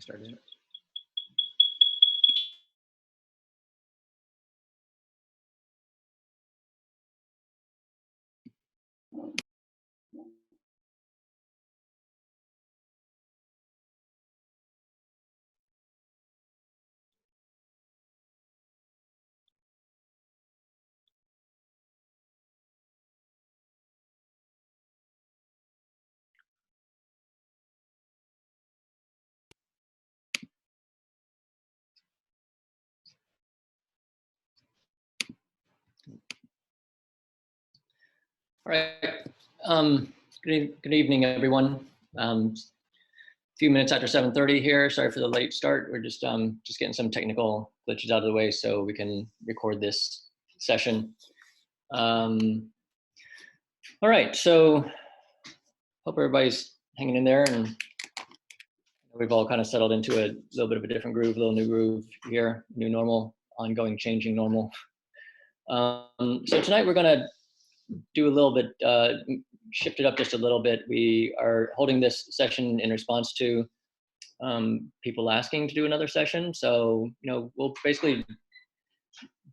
started. All right. Good evening, everyone. A few minutes after 7:30 here. Sorry for the late start. We're just getting some technical glitches out of the way so we can record this session. All right. So hope everybody's hanging in there, and we've all kind of settled into a little bit of a different groove, a little new groove here, new normal, ongoing changing normal. So tonight we're going to do a little bit, shift it up just a little bit. We are holding this session in response to people asking to do another session. So, we'll basically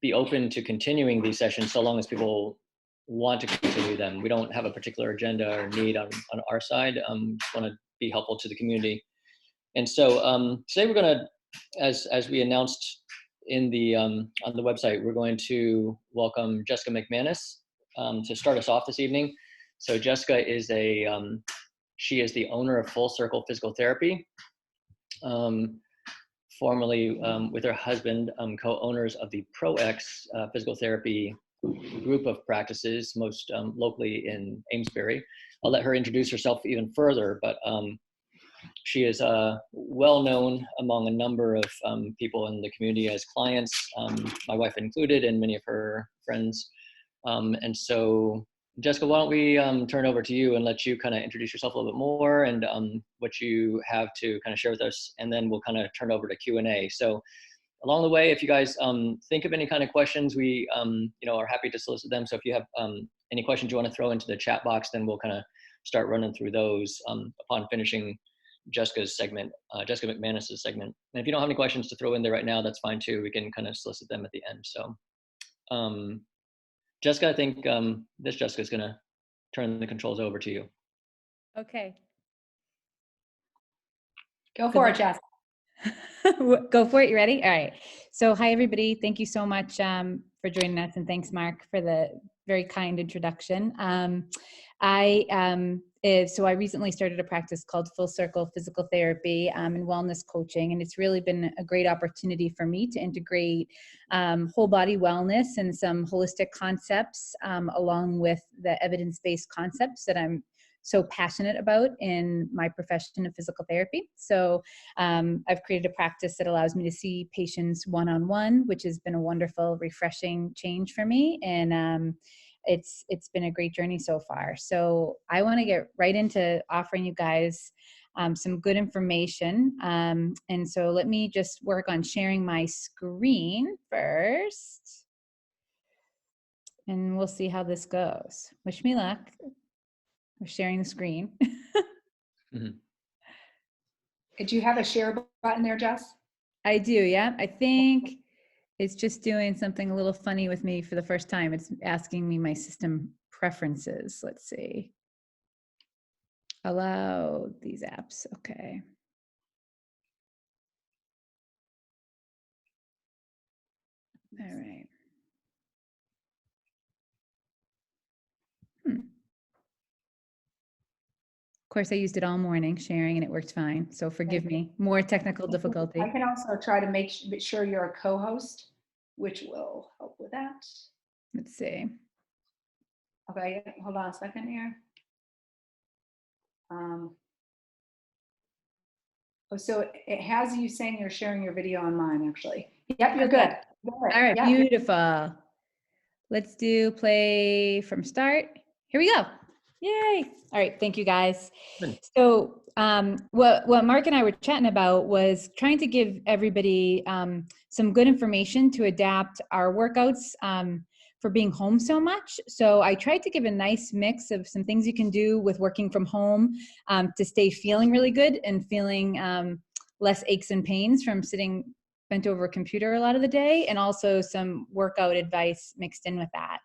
be open to continuing these sessions so long as people want to continue them. We don't have a particular agenda or need on our side. Just want to be helpful to the community. And so today we're going to, as we announced in the on the website, we're going to welcome Jessica McManus to start us off this evening. So Jessica is she is the owner of Full Circle Physical Therapy, formerly with her husband, co-owners of the ProX Physical Therapy group of practices, most locally in Amesbury. I'll let her introduce herself even further, but she is well known among a number of people in the community as clients, my wife included, and many of her friends. And so, Jessica, why don't we turn it over to you and let you kind of introduce yourself a little bit more and what you have to kind of share with us, and then we'll kind of turn over to Q&A. So along the way, if you guys think of any kind of questions, we are happy to solicit them. So if you have any questions you want to throw into the chat box, then we'll kind of start running through those upon finishing Jessica's segment, Jessica McManus's segment. And if you don't have any questions to throw in there right now, that's fine too. We can kind of solicit them at the end. So Jessica, I think this Jessica's going to turn the controls over to you. Okay. Go for it, Jess. Go for it. You ready? All right. So hi, everybody. Thank you so much for joining us. And thanks, Mark, for the very kind introduction. So I recently started a practice called Full Circle Physical Therapy and Wellness Coaching. And it's really been a great opportunity for me to integrate whole body wellness and some holistic concepts along with the evidence-based concepts that I'm so passionate about in my profession of physical therapy. So I've created a practice that allows me to see patients one-on-one, which has been a wonderful, refreshing change for me. And it's been a great journey so far. So I want to get right into offering you guys some good information. And so let me just work on sharing my screen first. And we'll see how this goes. Wish me luck. We're sharing the screen. Did you have a share button there, Jess? I do, yeah. I think it's just doing something a little funny with me for the first time. It's asking me my system preferences. Let's see. Allow these apps. Okay. All right. Of course, I used it all morning sharing and it worked fine. So forgive me. More technical difficulty. I can also try to make sure you're a co-host, which will help with that. Let's see. Okay, hold on a second here. So it has you saying you're sharing your video on mine, actually. Yep, you're good. All right, yeah. Beautiful. Let's do play from start. Here we go. Yay. All right. Thank you, guys. So what Mark and I were chatting about was trying to give everybody some good information to adapt our workouts for being home so much. So I tried to give a nice mix of some things you can do with working from home to stay feeling really good and feeling less aches and pains from sitting bent over a computer a lot of the day, and also some workout advice mixed in with that.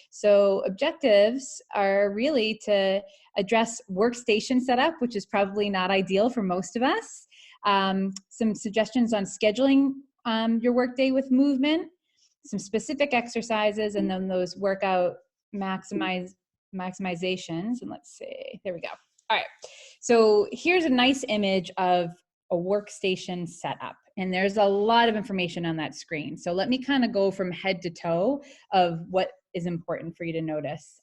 So objectives are really to address workstation setup, which is probably not ideal for most of us. Some suggestions on scheduling your workday with movement, some specific exercises, and then those workout maximizations. And let's see, there we go. All right, so here's a nice image of a workstation setup, and there's a lot of information on that screen. So let me kind of go from head to toe of what is important for you to notice.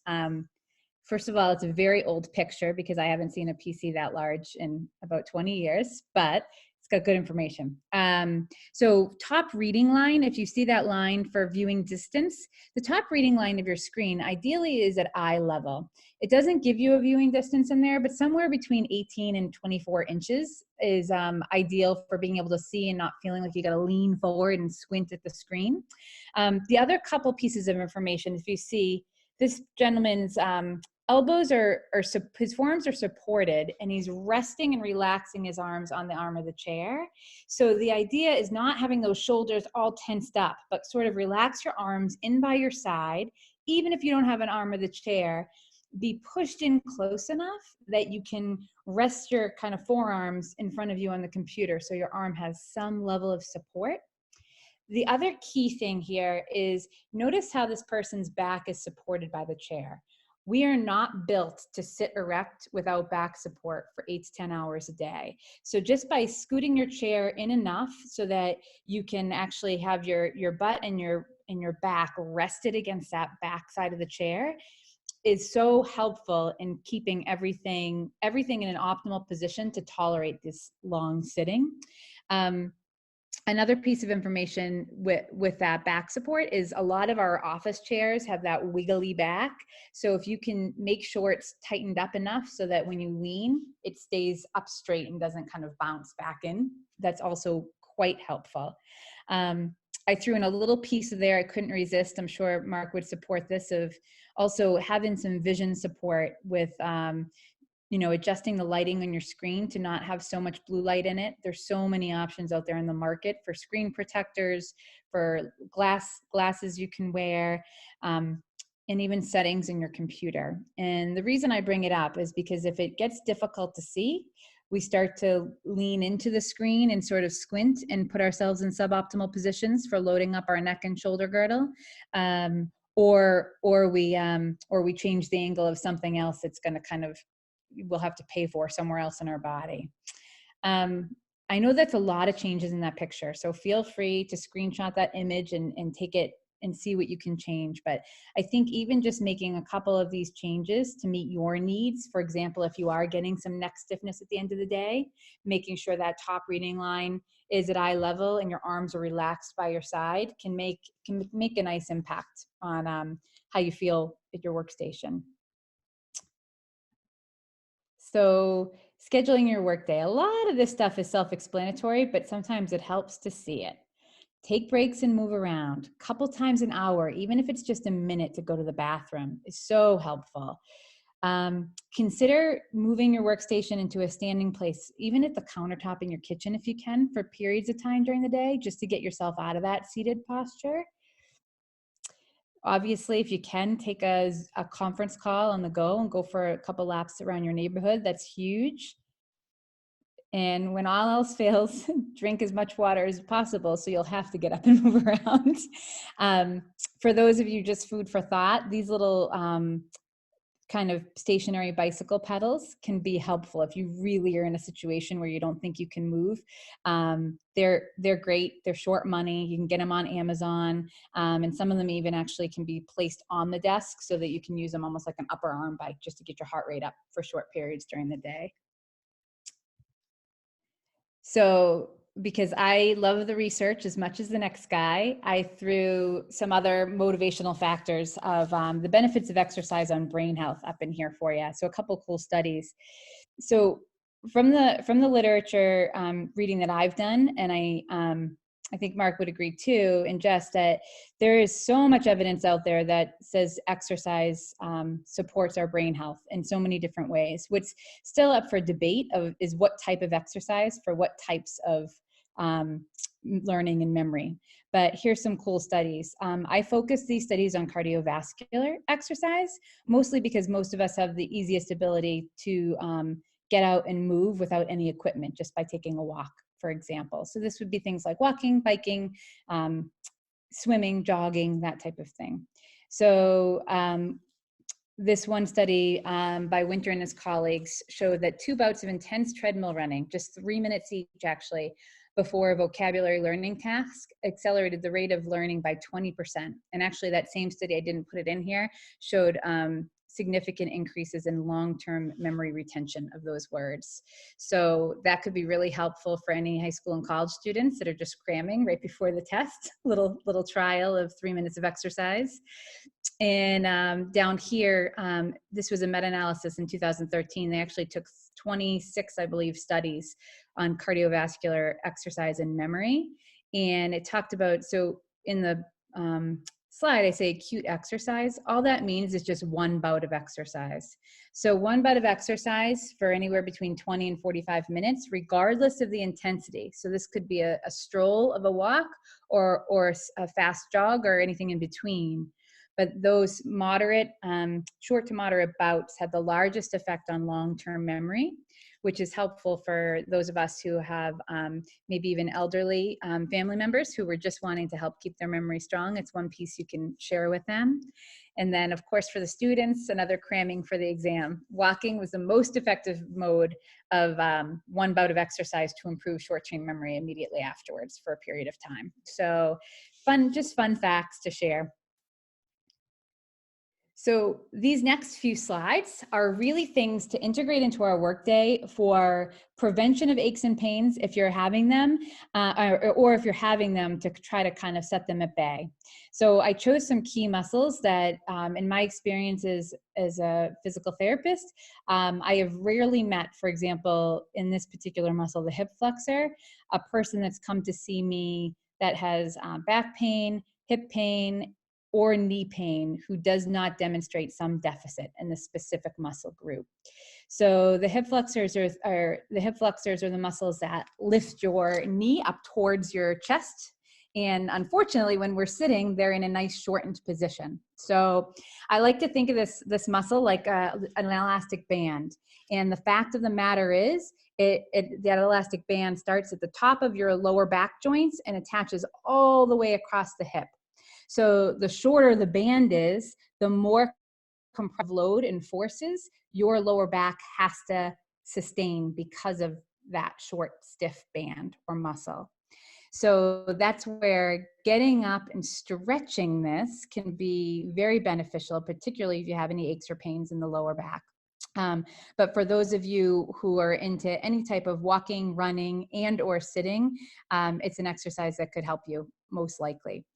First of all, it's a very old picture because I haven't seen a PC that large in about 20 years, but it's got good information. So top reading line, if you see that line for viewing distance, the top reading line of your screen ideally is at eye level. It doesn't give you a viewing distance in there, but somewhere between 18 and 24 inches is ideal for being able to see and not feeling like you got to lean forward and squint at the screen. The other couple pieces of information, if you see this gentleman's elbows his forearms are supported, and he's resting and relaxing his arms on the arm of the chair. So the idea is not having those shoulders all tensed up, but sort of relax your arms in by your side. Even if you don't have an arm of the chair, be pushed in close enough that you can rest your kind of forearms in front of you on the computer so your arm has some level of support. The other key thing here is notice how this person's back is supported by the chair. We are not built to sit erect without back support for 8 to 10 hours a day. So just by scooting your chair in enough so that you can actually have your butt and your back rested against that back side of the chair is so helpful in keeping everything in an optimal position to tolerate this long sitting. Another piece of information with that back support is a lot of our office chairs have that wiggly back. So if you can make sure it's tightened up enough so that when you lean, it stays up straight and doesn't kind of bounce back in, that's also quite helpful. I threw in a little piece of there I couldn't resist. I'm sure Mark would support this, of also having some vision support with adjusting the lighting on your screen to not have so much blue light in it. There's so many options out there in the market for screen protectors, for glasses you can wear, and even settings in your computer. And the reason I bring it up is because if it gets difficult to see, we start to lean into the screen and sort of squint and put ourselves in suboptimal positions for loading up our neck and shoulder girdle. Or we change the angle of something else that's going to kind of we'll have to pay for somewhere else in our body. I know that's a lot of changes in that picture, so feel free to screenshot that image and take it and see what you can change. But I think even just making a couple of these changes to meet your needs, for example, if you are getting some neck stiffness at the end of the day, making sure that top reading line is at eye level and your arms are relaxed by your side can make a nice impact on how you feel at your workstation. So scheduling your workday, a lot of this stuff is self-explanatory, but sometimes it helps to see it. Take breaks and move around a couple times an hour, even if it's just a minute to go to the bathroom, is so helpful. Consider moving your workstation into a standing place, even at the countertop in your kitchen if you can, for periods of time during the day, just to get yourself out of that seated posture. Obviously, if you can, take a conference call on the go and go for a couple laps around your neighborhood. That's huge. And when all else fails, drink as much water as possible, so you'll have to get up and move around. For those of you, just food for thought, these little kind of stationary bicycle pedals can be helpful if you really are in a situation where you don't think you can move. They're great. They're short money. You can get them on Amazon, and some of them even actually can be placed on the desk so that you can use them almost like an upper arm bike just to get your heart rate up for short periods during the day. So because I love the research as much as the next guy, I threw some other motivational factors of the benefits of exercise on brain health up in here for you. So a couple cool studies. So from the literature reading that I've done, and I think Mark would agree too, in just that there is so much evidence out there that says exercise supports our brain health in so many different ways. What's still up for debate is what type of exercise for what types of learning and memory. But here's some cool studies. I focus these studies on cardiovascular exercise, mostly because most of us have the easiest ability to get out and move without any equipment, just by taking a walk, for example. So this would be things like walking, biking, swimming, jogging, that type of thing. So this one study by Winter and his colleagues showed that 2 bouts of intense treadmill running, just 3 minutes each actually, before a vocabulary learning task accelerated the rate of learning by 20%. And actually that same study, I didn't put it in here, showed significant increases in long-term memory retention of those words. So that could be really helpful for any high school and college students that are just cramming right before the test, little trial of 3 minutes of exercise. And down here, this was a meta-analysis in 2013. They actually took 26, I believe, studies on cardiovascular exercise and memory. And it talked about, so in the slide, I say acute exercise. All that means is just 1 bout of exercise. So 1 bout of exercise for anywhere between 20 and 45 minutes, regardless of the intensity. So this could be a stroll of a walk or a fast jog or anything in between. But those moderate, short to moderate bouts had the largest effect on long-term memory, which is helpful for those of us who have maybe even elderly family members who were just wanting to help keep their memory strong. It's one piece you can share with them. And then, of course, for the students, another cramming for the exam. Walking was the most effective mode of 1 bout of exercise to improve short-term memory immediately afterwards for a period of time. So just fun facts to share. So these next few slides are really things to integrate into our workday for prevention of aches and pains if you're having them, or if you're having them, to try to kind of set them at bay. So I chose some key muscles that, in my experiences as a physical therapist, I have rarely met, for example, in this particular muscle, the hip flexor, a person that's come to see me that has back pain, hip pain, or knee pain who does not demonstrate some deficit in the specific muscle group. So the hip flexors are the muscles that lift your knee up towards your chest. And unfortunately, when we're sitting, they're in a nice shortened position. So I like to think of this muscle like an elastic band. And the fact of the matter is, that elastic band starts at the top of your lower back joints and attaches all the way across the hip. So the shorter the band is, the more compressive load and forces your lower back has to sustain because of that short, stiff band or muscle. So that's where getting up and stretching this can be very beneficial, particularly if you have any aches or pains in the lower back. But for those of you who are into any type of walking, running, and or sitting, it's an exercise that could help you most likely.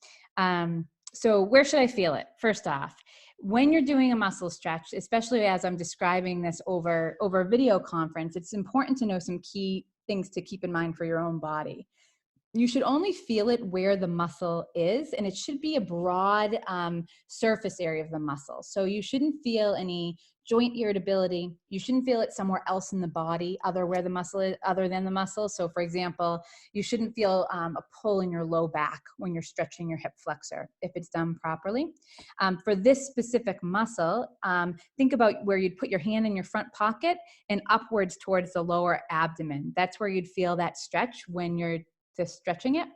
So where should I feel it? First off, when you're doing a muscle stretch, especially as I'm describing this over a video conference, it's important to know some key things to keep in mind for your own body. You should only feel it where the muscle is, and it should be a broad surface area of the muscle. So you shouldn't feel any joint irritability. You shouldn't feel it somewhere else in the body other than the muscle. So for example, you shouldn't feel a pull in your low back when you're stretching your hip flexor if it's done properly. For this specific muscle, think about where you'd put your hand in your front pocket and upwards towards the lower abdomen. That's where you'd feel that stretch when you're just stretching it.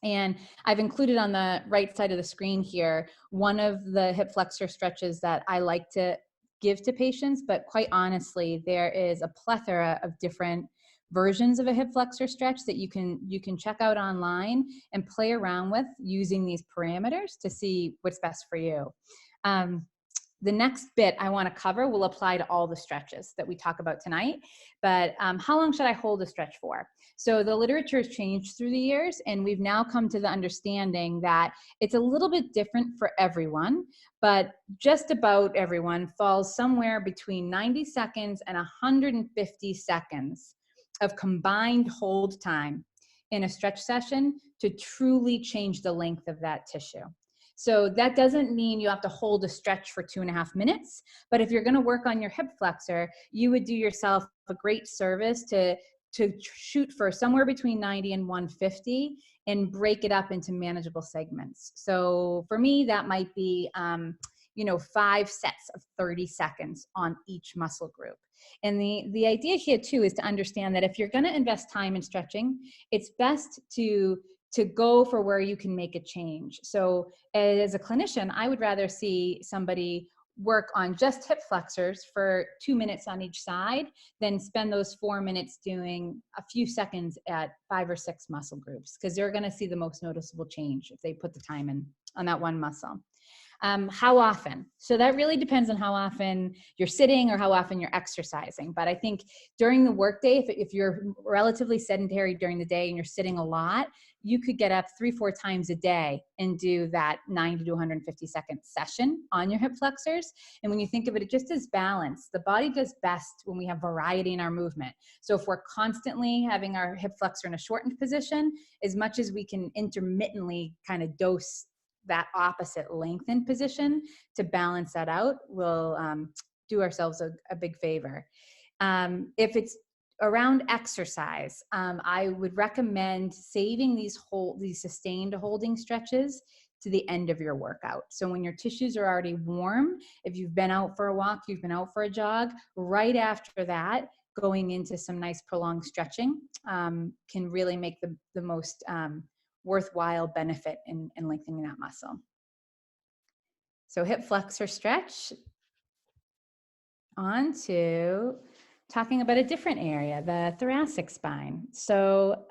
And I've included on the right side of the screen here one of the hip flexor stretches that I like to give to patients, but quite honestly, there is a plethora of different versions of a hip flexor stretch that you can check out online and play around with using these parameters to see what's best for you. The next bit I want to cover will apply to all the stretches that we talk about tonight, but how long should I hold a stretch for? So the literature has changed through the years, and we've now come to the understanding that it's a little bit different for everyone, but just about everyone falls somewhere between 90 seconds and 150 seconds of combined hold time in a stretch session to truly change the length of that tissue. So that doesn't mean you have to hold a stretch for 2.5 minutes, but if you're going to work on your hip flexor, you would do yourself a great service to shoot for somewhere between 90 and 150 and break it up into manageable segments. So for me, that might be, 5 sets of 30 seconds on each muscle group. And the idea here too is to understand that if you're going to invest time in stretching, it's best to go for where you can make a change. So as a clinician, I would rather see somebody work on just hip flexors for 2 minutes on each side than spend those 4 minutes doing a few seconds at 5 or 6 muscle groups, because they're going to see the most noticeable change if they put the time in on that one muscle. How often? So that really depends on how often you're sitting or how often you're exercising. But I think during the workday, if you're relatively sedentary during the day and you're sitting a lot, you could get up 3-4 times a day and do that 90 to 150 second session on your hip flexors. And when you think of it just as balance, the body does best when we have variety in our movement. So if we're constantly having our hip flexor in a shortened position, as much as we can intermittently kind of dose that opposite lengthened position to balance that out, will do ourselves a big favor. If it's around exercise, I would recommend saving these sustained holding stretches to the end of your workout. So when your tissues are already warm, if you've been out for a walk, you've been out for a jog, right after that, going into some nice prolonged stretching can really make the most worthwhile benefit in lengthening that muscle. So hip flexor stretch. On to talking about a different area, the thoracic spine. So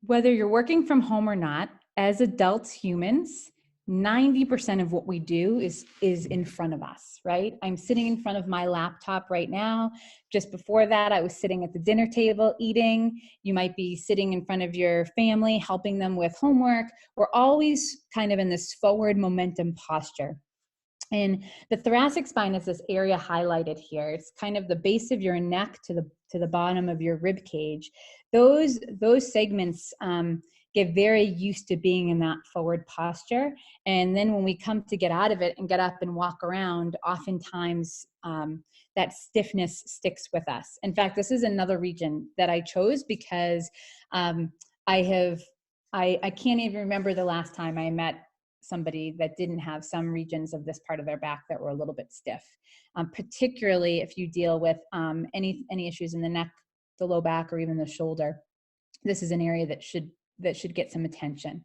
whether you're working from home or not, as adults humans, 90% of what we do is in front of us, right? I'm sitting in front of my laptop right now. Just before that, I was sitting at the dinner table eating. You might be sitting in front of your family, helping them with homework. We're always kind of in this forward momentum posture. And the thoracic spine is this area highlighted here. It's kind of the base of your neck to the bottom of your rib cage. Those segments get very used to being in that forward posture. And then when we come to get out of it and get up and walk around, oftentimes that stiffness sticks with us. In fact, this is another region that I chose because I can't even remember the last time I met somebody that didn't have some regions of this part of their back that were a little bit stiff, particularly if you deal with any issues in the neck, the low back, or even the shoulder. This is an area that should get some attention.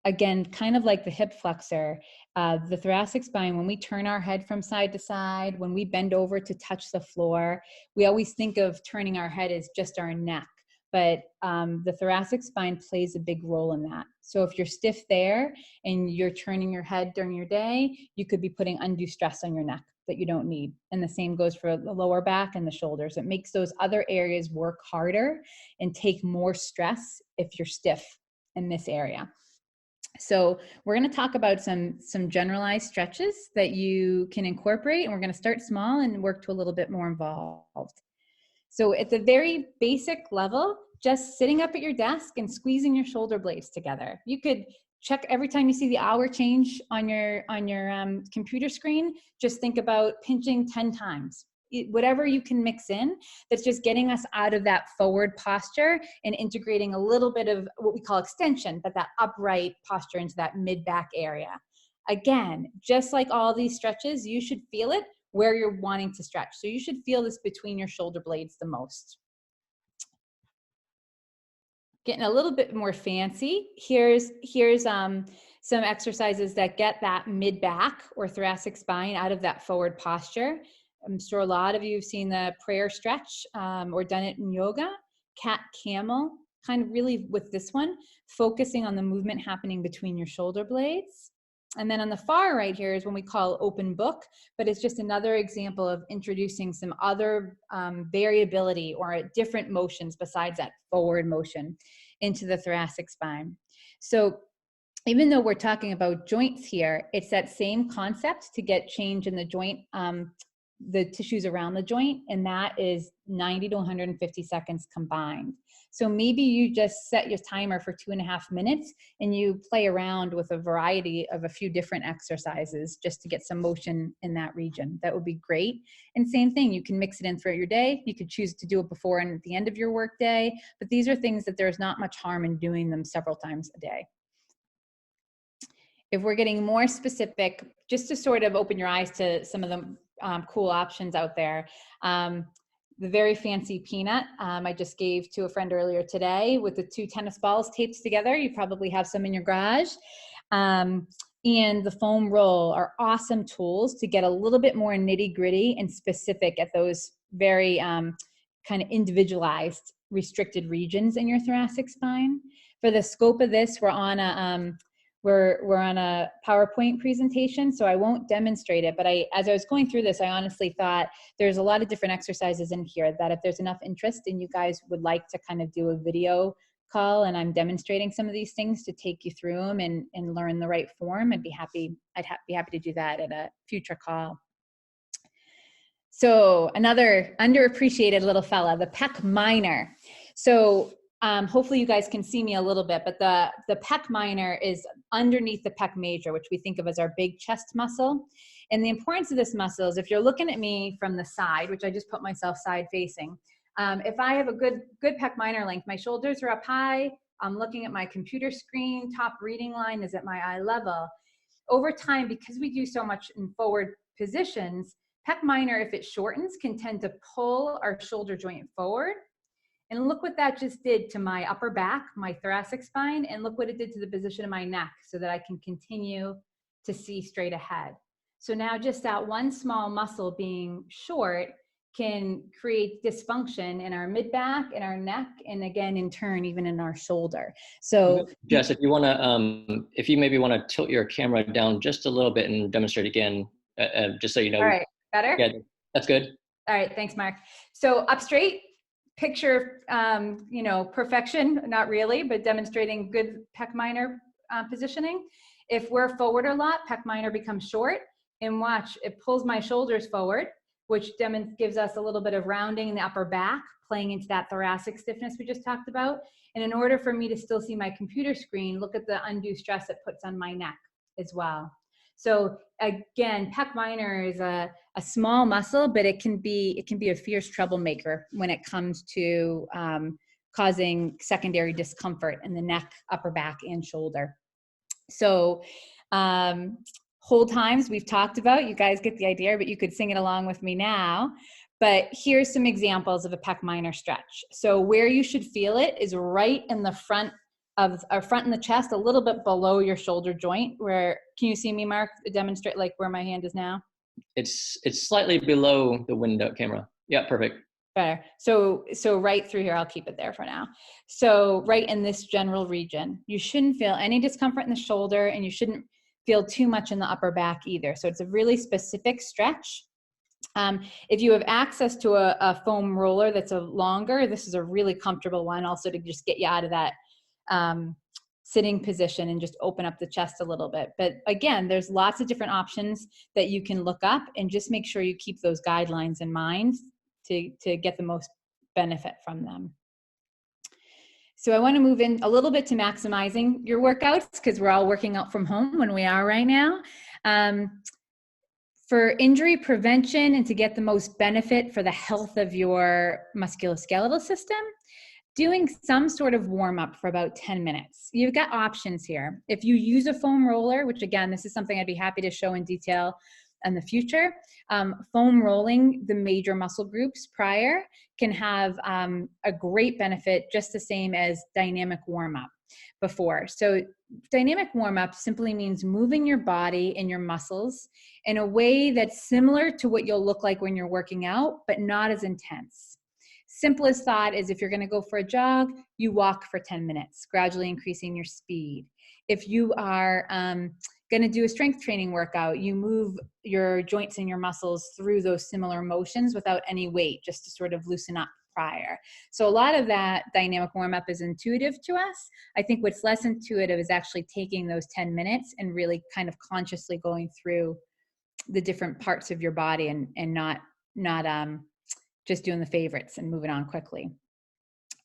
Again, kind of like the hip flexor, the thoracic spine, when we turn our head from side to side, when we bend over to touch the floor, we always think of turning our head as just our neck. But the thoracic spine plays a big role in that. So if you're stiff there and you're turning your head during your day, you could be putting undue stress on your neck that you don't need. And the same goes for the lower back and the shoulders. It makes those other areas work harder and take more stress if you're stiff in this area. So we're going to talk about some generalized stretches that you can incorporate, and we're going to start small and work to a little bit more involved. So at the very basic level, just sitting up at your desk and squeezing your shoulder blades together. You could check every time you see the hour change on your computer screen, just think about pinching 10 times. Whatever you can mix in, that's just getting us out of that forward posture and integrating a little bit of what we call extension, but that upright posture into that mid-back area. Again, just like all these stretches, you should feel it where you're wanting to stretch. So you should feel this between your shoulder blades the most. Getting a little bit more fancy, here's some exercises that get that mid-back or thoracic spine out of that forward posture. I'm sure a lot of you have seen the prayer stretch or done it in yoga. Cat camel, kind of really with this one, focusing on the movement happening between your shoulder blades. And then on the far right here is when we call open book, but it's just another example of introducing some other variability or different motions besides that forward motion into the thoracic spine. So even though we're talking about joints here, it's that same concept to get change in the joint the tissues around the joint, and that is 90 to 150 seconds combined. So maybe you just set your timer for 2.5 minutes and you play around with a variety of a few different exercises just to get some motion in that region. That would be great. And same thing, you can mix it in throughout your day. You could choose to do it before and at the end of your work day, but these are things that there's not much harm in doing them several times a day. If we're getting more specific, just to sort of open your eyes to some of the cool options out there. The very fancy peanut I just gave to a friend earlier today with the 2 tennis balls taped together. You probably have some in your garage. And the foam roll are awesome tools to get a little bit more nitty gritty and specific at those very kind of individualized restricted regions in your thoracic spine. For the scope of this, we're on a PowerPoint presentation, so I won't demonstrate it, but as I was going through this, I honestly thought there's a lot of different exercises in here that if there's enough interest and you guys would like to kind of do a video call and I'm demonstrating some of these things to take you through them and learn the right form, I'd be happy to do that at a future call. So another underappreciated little fella, the pec minor. So hopefully you guys can see me a little bit, but the pec minor is underneath the pec major, which we think of as our big chest muscle. And the importance of this muscle is if you're looking at me from the side, which I just put myself side facing, if I have a good pec minor length, my shoulders are up high, I'm looking at my computer screen, top reading line is at my eye level. Over time, because we do so much in forward positions, pec minor, if it shortens, can tend to pull our shoulder joint forward. And look what that just did to my upper back, my thoracic spine, and look what it did to the position of my neck so that I can continue to see straight ahead. So now just that one small muscle being short can create dysfunction in our mid-back, in our neck, and again, in turn, even in our shoulder. So Jess, if you want to, if you maybe want to tilt your camera down just a little bit and demonstrate again, just so you know. All right, better? Yeah, that's good. All right, thanks, Mark. So up straight, picture, you know, perfection, not really, but demonstrating good pec minor positioning. If we're forward a lot, pec minor becomes short, and watch, it pulls my shoulders forward, which gives us a little bit of rounding in the upper back, playing into that thoracic stiffness we just talked about. And in order for me to still see my computer screen, look at the undue stress it puts on my neck as well. So again, pec minor is a small muscle, but it can be a fierce troublemaker when it comes to causing secondary discomfort in the neck, upper back, and shoulder. So hold times we've talked about, you guys get the idea, but you could sing it along with me now. But here's some examples of a pec minor stretch. So where you should feel it is right in the front of our front in the chest, a little bit below your shoulder joint. Where, can you see me, Mark, demonstrate like where my hand is now? It's slightly below the window camera. Yeah, perfect. Better. So right through here, I'll keep it there for now. So right in this general region, you shouldn't feel any discomfort in the shoulder, and you shouldn't feel too much in the upper back either. So it's a really specific stretch. If you have access to a foam roller that's longer, this is a really comfortable one also to just get you out of that sitting position and just open up the chest a little bit. But again, there's lots of different options that you can look up, and just make sure you keep those guidelines in mind to get the most benefit from them. So I want to move in a little bit to maximizing your workouts, because we're all working out from home when we are right now. For injury prevention and to get the most benefit for the health of your musculoskeletal system, doing some sort of warm-up for about 10 minutes. You've got options here. If you use a foam roller, which again, this is something I'd be happy to show in detail in the future, foam rolling the major muscle groups prior can have a great benefit, just the same as dynamic warm-up before. So dynamic warm-up simply means moving your body and your muscles in a way that's similar to what you'll look like when you're working out, but not as intense. Simplest thought is, if you're going to go for a jog, you walk for 10 minutes, gradually increasing your speed. If you are going to do a strength training workout, you move your joints and your muscles through those similar motions without any weight, just to sort of loosen up prior. So a lot of that dynamic warm-up is intuitive to us. I think what's less intuitive is actually taking those 10 minutes and really kind of consciously going through the different parts of your body and not just doing the favorites and moving on quickly.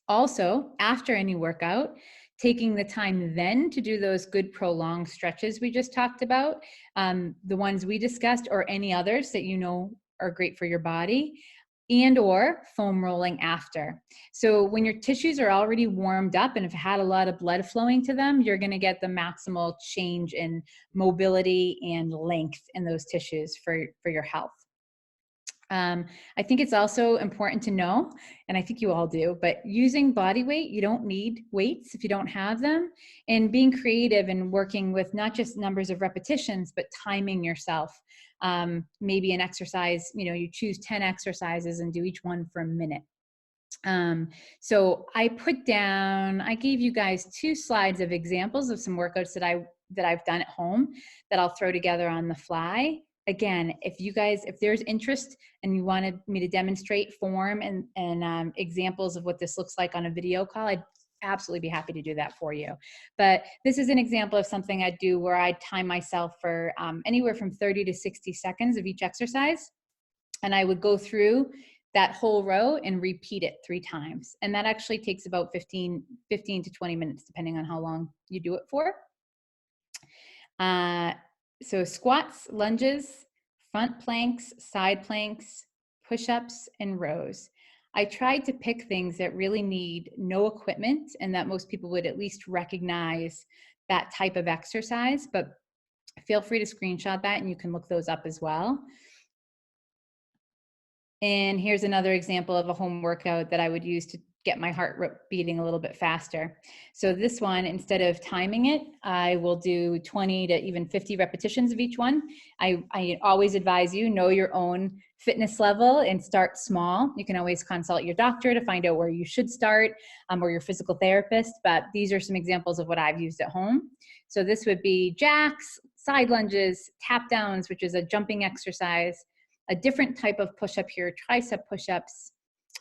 Also, after any workout, taking the time then to do those good prolonged stretches we just talked about, the ones we discussed or any others that you know are great for your body, and or foam rolling after. So when your tissues are already warmed up and have had a lot of blood flowing to them, you're going to get the maximal change in mobility and length in those tissues for your health. I think it's also important to know, and I think you all do, but using body weight, you don't need weights if you don't have them, and being creative and working with not just numbers of repetitions, but timing yourself. Maybe an exercise, you choose 10 exercises and do each one for a minute. So I gave you guys 2 slides of examples of some workouts that I've done at home that I'll throw together on the fly. Again, if there's interest and you wanted me to demonstrate form and examples of what this looks like on a video call, I'd absolutely be happy to do that for you. But this is an example of something I do where I time myself for anywhere from 30 to 60 seconds of each exercise. And I would go through that whole row and repeat it 3 times. And that actually takes about 15 to 20 minutes, depending on how long you do it for. So squats, lunges, front planks, side planks, push-ups, and rows. I tried to pick things that really need no equipment and that most people would at least recognize that type of exercise, but feel free to screenshot that and you can look those up as well. And here's another example of a home workout that I would use to get my heart beating a little bit faster. So this one, instead of timing it, I will do 20 to even 50 repetitions of each one. I always advise you, know your own fitness level and start small. You can always consult your doctor to find out where you should start, or your physical therapist, but these are some examples of what I've used at home. So this would be jacks, side lunges, tap downs, which is a jumping exercise, a different type of push-up here, tricep push-ups,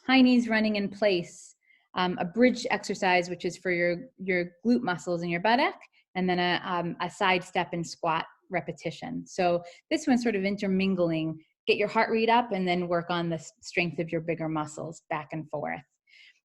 high knees running in place, a bridge exercise, which is for your glute muscles in your buttock, and then a side step and squat repetition. So this one's sort of intermingling, get your heart rate up and then work on the strength of your bigger muscles back and forth.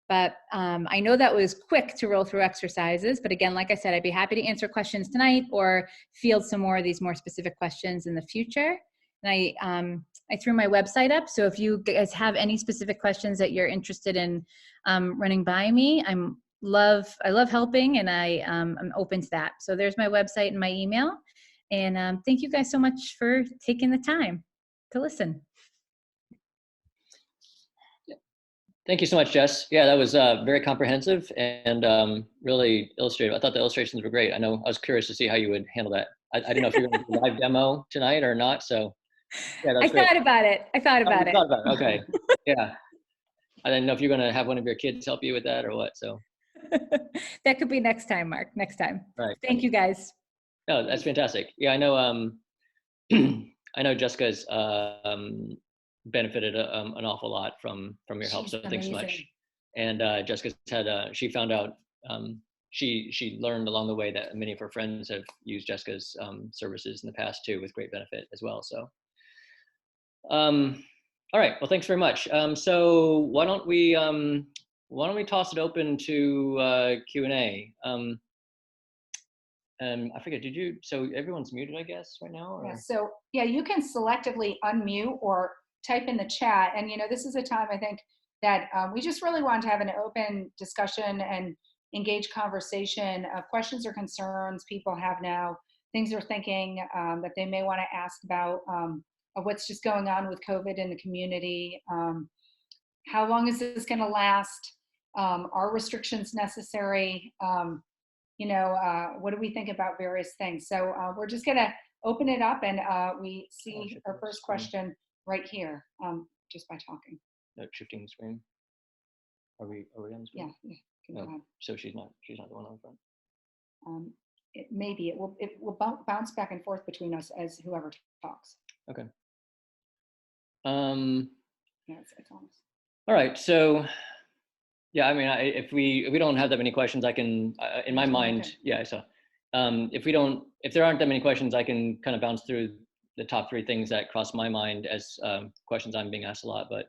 But I know that was quick to roll through exercises, but again, like I said, I'd be happy to answer questions tonight or field some more of these more specific questions in the future. And I threw my website up, so if you guys have any specific questions that you're interested in running by me, I love helping, and I'm open to that. So there's my website and my email, and thank you guys so much for taking the time to listen. Thank you so much, Jess. Yeah, that was very comprehensive and really illustrative. I thought the illustrations were great. I was curious to see how you would handle that. I didn't know if you were going to do a live demo tonight or not, so. Yeah, I thought about it. Okay. Yeah. I didn't know if you're going to have one of your kids help you with that or what. So that could be next time, Mark. Next time. Right. Thank you, guys. No, that's fantastic. Yeah, I know. I know Jessica's benefited an awful lot from your help. So thanks so much. And Jessica's had she found out she learned along the way that many of her friends have used Jessica's services in the past too, with great benefit as well. So. All right. Well, thanks very much. So why don't we toss it open to Q&A? I forget. So everyone's muted, I guess, right now. Or? Yeah. So yeah, you can selectively unmute or type in the chat. And this is a time I think that we just really want to have an open discussion and engage conversation of questions or concerns people have now, things they're thinking that they may want to ask about. Of what's just going on with COVID in the community. How long is this going to last? Are restrictions necessary? What do we think about various things? So we're just going to open it up, and we see our first question right here, just by talking. No, shifting the screen. Are we on the screen? Yeah. No, so she's not the one on the front. It will bounce back and forth between us as whoever talks. Okay. Yeah, it's honest. All right. So, yeah, I mean, if we don't have that many questions, I can, in my mind, yeah. So, if there aren't that many questions, I can kind of bounce through the top three things that cross my mind as questions I'm being asked a lot. But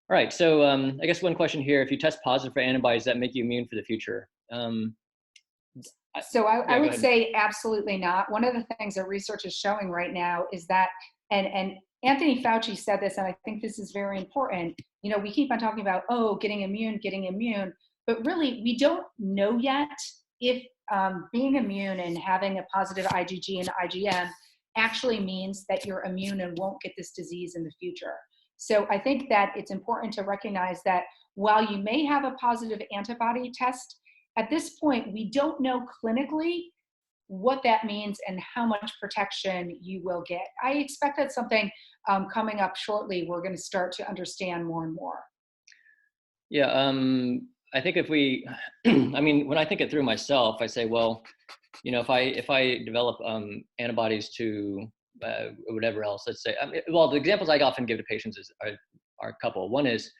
all right, so I guess one question here: if you test positive for antibodies, does that make you immune for the future? So I would ahead. say absolutely not. One of the things that research is showing right now is that, and Anthony Fauci said this, and I think this is very important. You know, we keep on talking about, oh, getting immune, but really we don't know yet if being immune and having a positive IgG and IgM actually means that you're immune and won't get this disease in the future. So I think that it's important to recognize that while you may have a positive antibody test, at this point, we don't know clinically what that means and how much protection you will get. I expect that's something coming up shortly we're going to start to understand more and more. Yeah, I think if we, I mean, when I think it through myself, I say, well, you know, if I develop antibodies to whatever else, let's say, well, the examples I often give to patients are a couple. One is,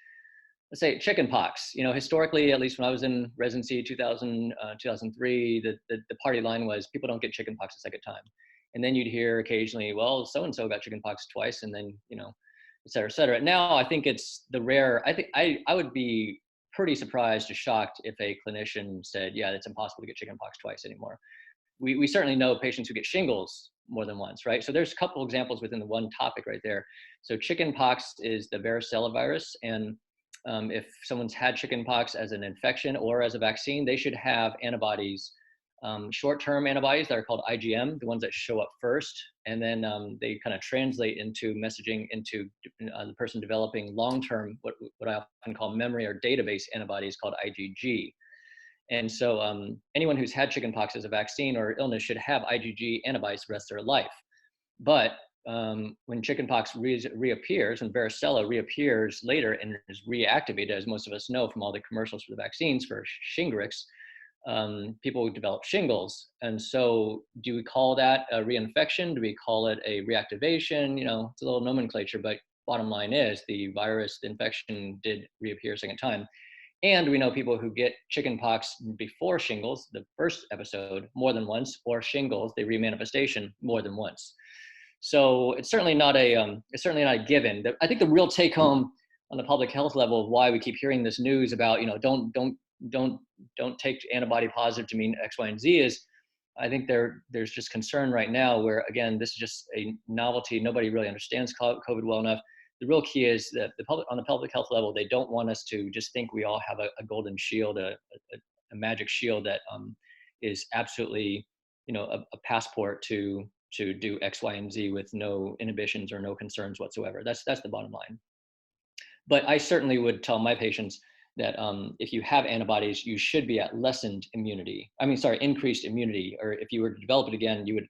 let's say, chickenpox. You know, historically, at least when I was in residency, 2000, 2003, the party line was people don't get chickenpox a second time. And then you'd hear occasionally, well, so-and-so got chickenpox twice, and then, you know, et cetera, et cetera. Now, I think it's the rare, I think I would be pretty surprised or shocked if a clinician said, yeah, it's impossible to get chickenpox twice anymore. We certainly know patients who get shingles more than once, right? So there's a couple examples within the one topic right there. So chickenpox is the varicella virus, and if someone's had chickenpox as an infection or as a vaccine, they should have antibodies, short-term antibodies that are called IgM, the ones that show up first, and then they kind of translate into messaging into the person developing long-term, what I often call memory or database antibodies called IgG. And so anyone who's had chickenpox as a vaccine or illness should have IgG antibodies the rest of their life. But when chickenpox reappears, when varicella reappears later and is reactivated, as most of us know from all the commercials for the vaccines for Shingrix, people develop shingles. And so do we call that a reinfection? Do we call it a reactivation? You know, it's a little nomenclature, but bottom line is the virus, the infection did reappear a second time. And we know people who get chickenpox before shingles, the first episode, more than once, or shingles, the remanifestation, more than once. So it's certainly not a given. I think the real take home on the public health level of why we keep hearing this news about, you know, don't take antibody positive to mean X, Y, and Z is, I think there's just concern right now where, again, this is just a novelty. Nobody really understands COVID well enough. The real key is that on the public health level, they don't want us to just think we all have a golden shield, a magic shield that is absolutely, you know, a passport to do X, Y, and Z with no inhibitions or no concerns whatsoever. That's the bottom line. But I certainly would tell my patients that if you have antibodies, you should be at increased immunity. Or if you were to develop it again, you would,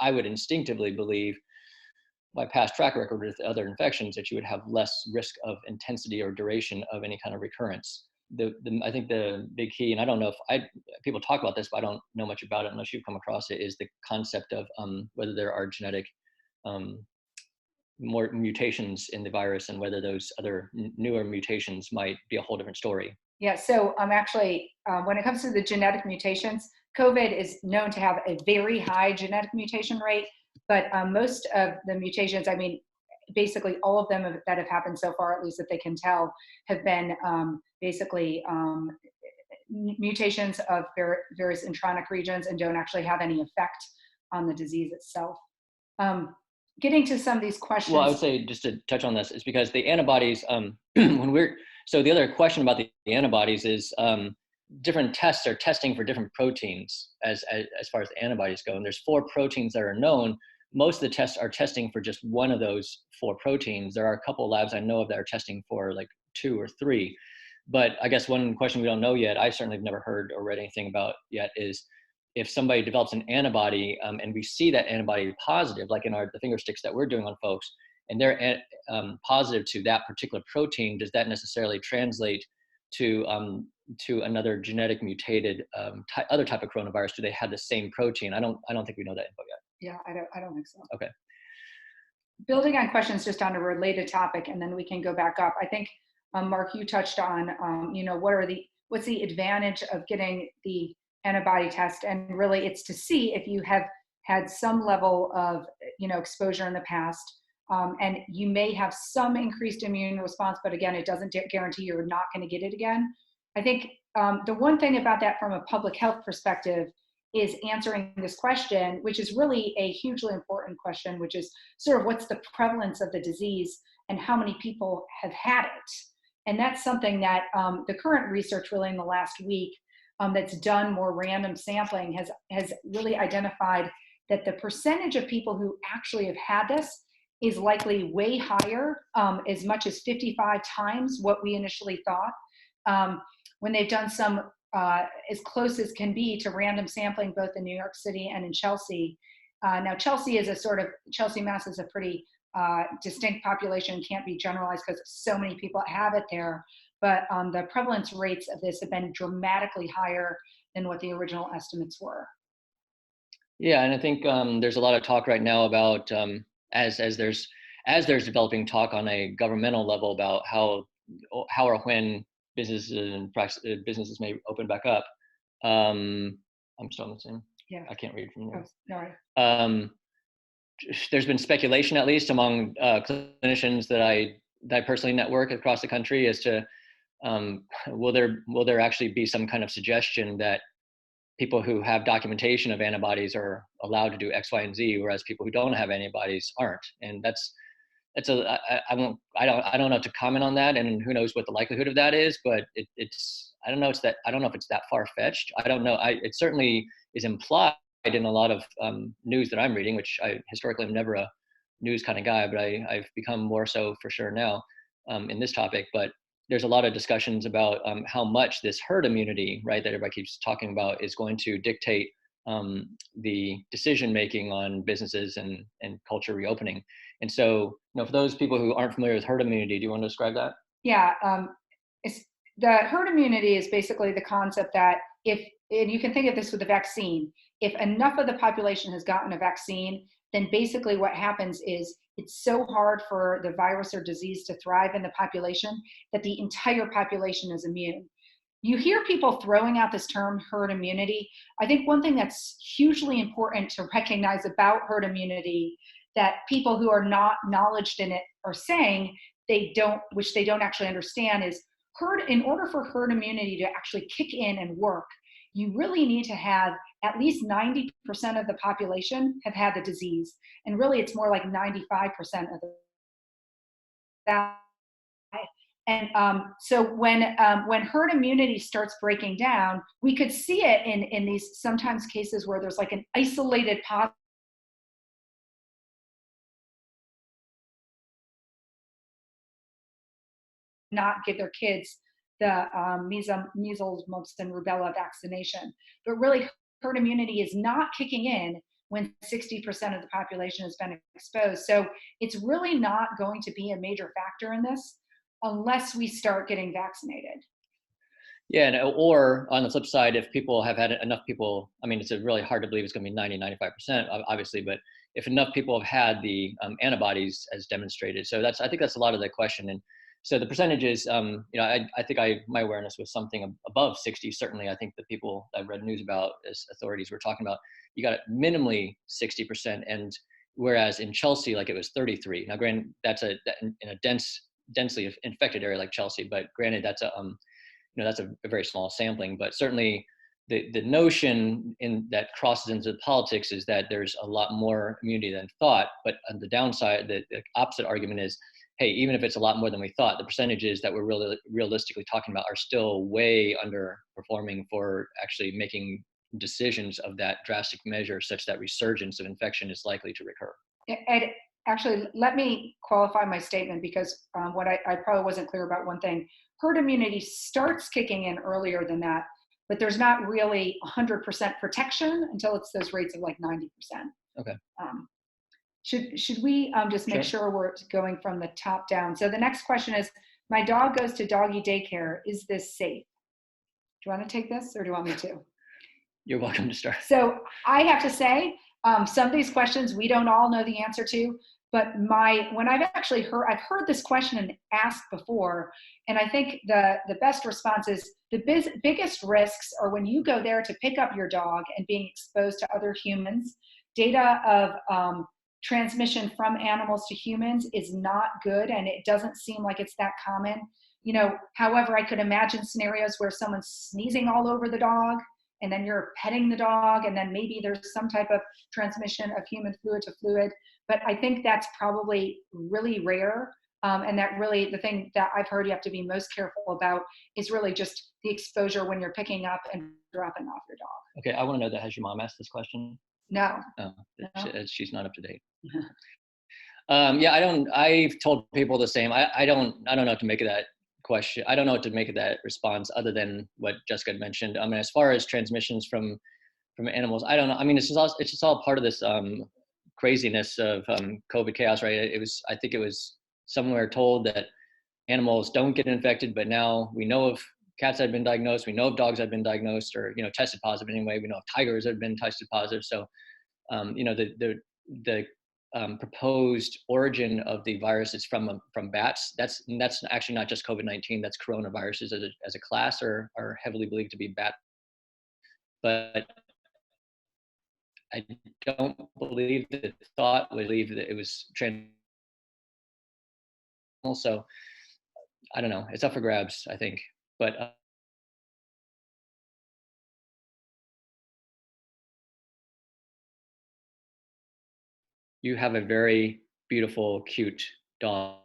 I would instinctively believe, by past track record with other infections, that you would have less risk of intensity or duration of any kind of recurrence. I think the big key, and I don't know if people talk about this, but I don't know much about it unless you've come across it, is the concept of whether there are genetic more mutations in the virus and whether those other newer mutations might be a whole different story. Yeah, so actually, when it comes to the genetic mutations, COVID is known to have a very high genetic mutation rate, but most of the mutations, I mean, basically all of them that have happened so far, at least that they can tell, have been basically mutations of various intronic regions and don't actually have any effect on the disease itself. Getting to some of these questions. Well, I would say, just to touch on this, is because the antibodies, so the other question about the antibodies is different tests are testing for different proteins as far as the antibodies go. And there's 4 proteins that are known. Most of the tests are testing for just one of those 4 proteins. There are a couple of labs I know of that are testing for like 2 or 3. But I guess one question we don't know yet, I certainly have never heard or read anything about yet, is if somebody develops an antibody and we see that antibody positive, like in the finger sticks that we're doing on folks, and they're positive to that particular protein, does that necessarily translate to another genetic mutated other type of coronavirus? Do they have the same protein? I don't think we know that info yet. Yeah, I don't think so. Okay. Building on questions just on a related topic, and then we can go back up. I think Mark, you touched on you know, what's the advantage of getting the antibody test, and really it's to see if you have had some level of, exposure in the past. And you may have some increased immune response, but again, it doesn't guarantee you're not going to get it again. I think the one thing about that from a public health perspective is answering this question, which is really a hugely important question, which is sort of what's the prevalence of the disease and how many people have had it. And that's something that the current research really in the last week that's done more random sampling has really identified that the percentage of people who actually have had this is likely way higher, as much as 55 times what we initially thought. When they've done some as close as can be to random sampling, both in New York City and in Chelsea. Now, Chelsea, Mass is a pretty distinct population, can't be generalized because so many people have it there. But the prevalence rates of this have been dramatically higher than what the original estimates were. Yeah, and I think there's a lot of talk right now about as there's developing talk on a governmental level about how or when businesses may open back up. I'm still on the same. Yeah. I can't read from there. Oh, no. There's been speculation, at least among clinicians that I personally network across the country, as to will there actually be some kind of suggestion that people who have documentation of antibodies are allowed to do X, Y, and Z, whereas people who don't have antibodies aren't. And I don't know to comment on that, and who knows what the likelihood of that is, but I don't know if it's that far-fetched. I don't know. It certainly is implied in a lot of news that I'm reading, which I historically am never a news kind of guy, but I've become more so for sure now in this topic. But there's a lot of discussions about how much this herd immunity, right, that everybody keeps talking about, is going to dictate the decision making on businesses and culture reopening. And so, for those people who aren't familiar with herd immunity, do you want to describe that? Yeah, the herd immunity is basically the concept that and you can think of this with the vaccine, if enough of the population has gotten a vaccine, then basically what happens is it's so hard for the virus or disease to thrive in the population that the entire population is immune. You hear people throwing out this term herd immunity. I think one thing that's hugely important to recognize about herd immunity that people who are not knowledgeable in it are saying which they don't actually understand, is in order for herd immunity to actually kick in and work, you really need to have at least 90% of the population have had the disease. And really it's more like 95% of that. And so when herd immunity starts breaking down, we could see it in these sometimes cases where there's like an isolated population not give their kids the measles, mumps, and rubella vaccination. But really, herd immunity is not kicking in when 60% of the population has been exposed. So it's really not going to be a major factor in this unless we start getting vaccinated. Yeah, or on the flip side, if people have had enough people, I mean, it's really hard to believe it's going to be 95%, obviously, but if enough people have had the antibodies as demonstrated. So I think that's a lot of the question. And so the percentages, I think my awareness was something above 60. Certainly, I think the people I've read news about, as authorities were talking about, you got minimally 60%. And whereas in Chelsea, like, it was 33. Now, granted, that's in a densely infected area like Chelsea, but granted, that's that's a very small sampling. But certainly the notion that crosses into politics is that there's a lot more immunity than thought. But on the downside, the opposite argument is, hey, even if it's a lot more than we thought, the percentages that we're really realistically talking about are still way underperforming for actually making decisions of that drastic measure, such that resurgence of infection is likely to recur. And actually, let me qualify my statement, because what I probably wasn't clear about one thing. Herd immunity starts kicking in earlier than that, but there's not really 100% protection until it's those rates of like 90%. Okay. Should we just make sure we're going from the top down? So the next question is, my dog goes to doggy daycare. Is this safe? Do you want to take this, or do you want me to? You're welcome to start. So I have to say, some of these questions we don't all know the answer to, but when I've heard this question asked before, and I think the best response is the biggest risks are when you go there to pick up your dog and being exposed to other humans data of transmission from animals to humans is not good, and it doesn't seem like it's that common. You know, however, I could imagine scenarios where someone's sneezing all over the dog, and then you're petting the dog, and then maybe there's some type of transmission of human fluid to fluid. But I think that's probably really rare. And that really, the thing that I've heard you have to be most careful about is really just the exposure when you're picking up and dropping off your dog. Okay, I want to know that. Has your mom asked this question? No. Oh, No. she's not up to date. Yeah, I've told people the same. I don't know what to make of that question. I don't know what to make of that response other than what Jessica had mentioned. I mean, as far as transmissions from animals, I don't know. I mean, it's just all part of this craziness of COVID chaos, right? I think it was somewhere told that animals don't get infected, but now we know of cats that have been diagnosed. We know of dogs that have been diagnosed, or tested positive anyway. We know of tigers that have been tested positive. So the proposed origin of the virus is from bats. That's actually not just COVID-19. That's coronaviruses as a class are heavily believed to be bat. But I don't believe that it was trans. Also, I don't know. It's up for grabs, I think. But you have a very beautiful, cute dog.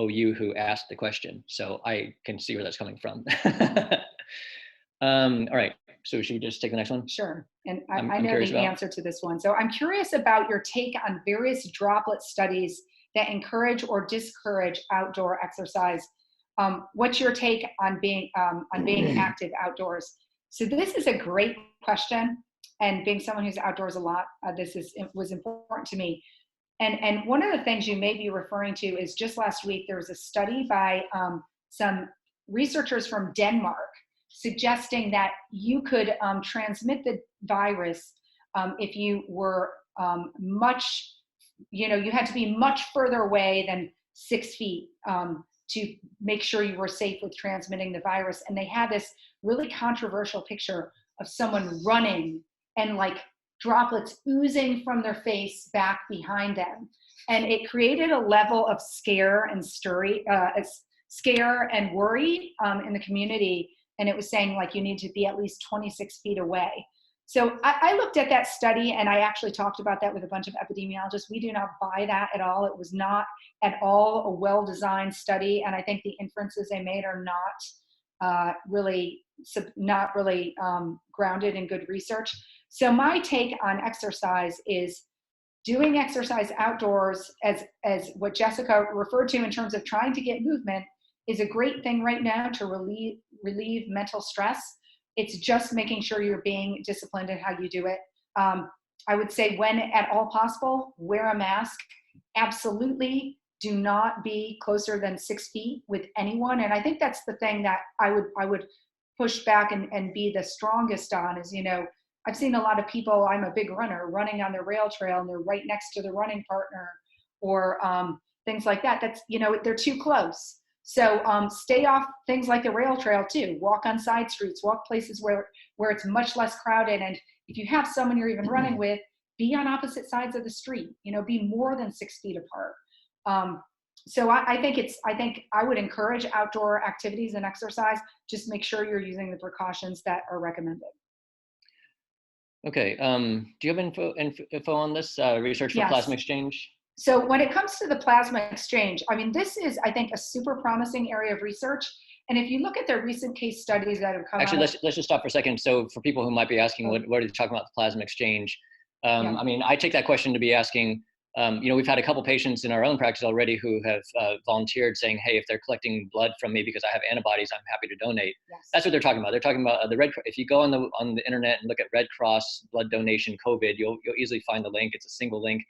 You who asked the question, so I can see where that's coming from. All right, so should we just take the next one? Sure. And I know the answer to this one. So I'm curious about your take on various droplet studies that encourage or discourage outdoor exercise. What's your take on being active outdoors? So this is a great question, and being someone who's outdoors a lot, was important to me. And one of the things you may be referring to is just last week there was a study by some researchers from Denmark suggesting that you could transmit the virus if you were you had to be much further away than 6 feet to make sure you were safe with transmitting the virus. And they had this really controversial picture of someone running and like droplets oozing from their face back behind them. And it created a level of scare and worry in the community. And it was saying like you need to be at least 26 feet away. So I looked at that study, and I actually talked about that with a bunch of epidemiologists. We do not buy that at all. It was not at all a well-designed study, and I think the inferences they made are not really grounded in good research. So my take on exercise is doing exercise outdoors, as what Jessica referred to in terms of trying to get movement, is a great thing right now to relieve mental stress. It's just making sure you're being disciplined in how you do it. I would say when at all possible, wear a mask. Absolutely do not be closer than 6 feet with anyone. And I think that's the thing that I would push back and be the strongest on is, I've seen a lot of people, I'm a big runner, running on the rail trail and they're right next to the running partner or things like that. That's, they're too close. So stay off things like the rail trail too. Walk on side streets, walk places where it's much less crowded. And if you have someone you're even running with, be on opposite sides of the street, be more than 6 feet apart. So I think I would encourage outdoor activities and exercise. Just make sure you're using the precautions that are recommended. Okay. Do you have info on this research for plasma exchange? So when it comes to the plasma exchange, I mean, this is, I think, a super promising area of research. And if you look at the recent case studies that have come out. Actually, let's just stop for a second. So for people who might be asking, what are you talking about the plasma exchange? I mean, I take that question to be asking, we've had a couple patients in our own practice already who have volunteered saying, hey, if they're collecting blood from me because I have antibodies, I'm happy to donate. Yes. That's what they're talking about. They're talking about the if you go on the internet and look at Red Cross blood donation COVID, you'll easily find the link. It's a single link.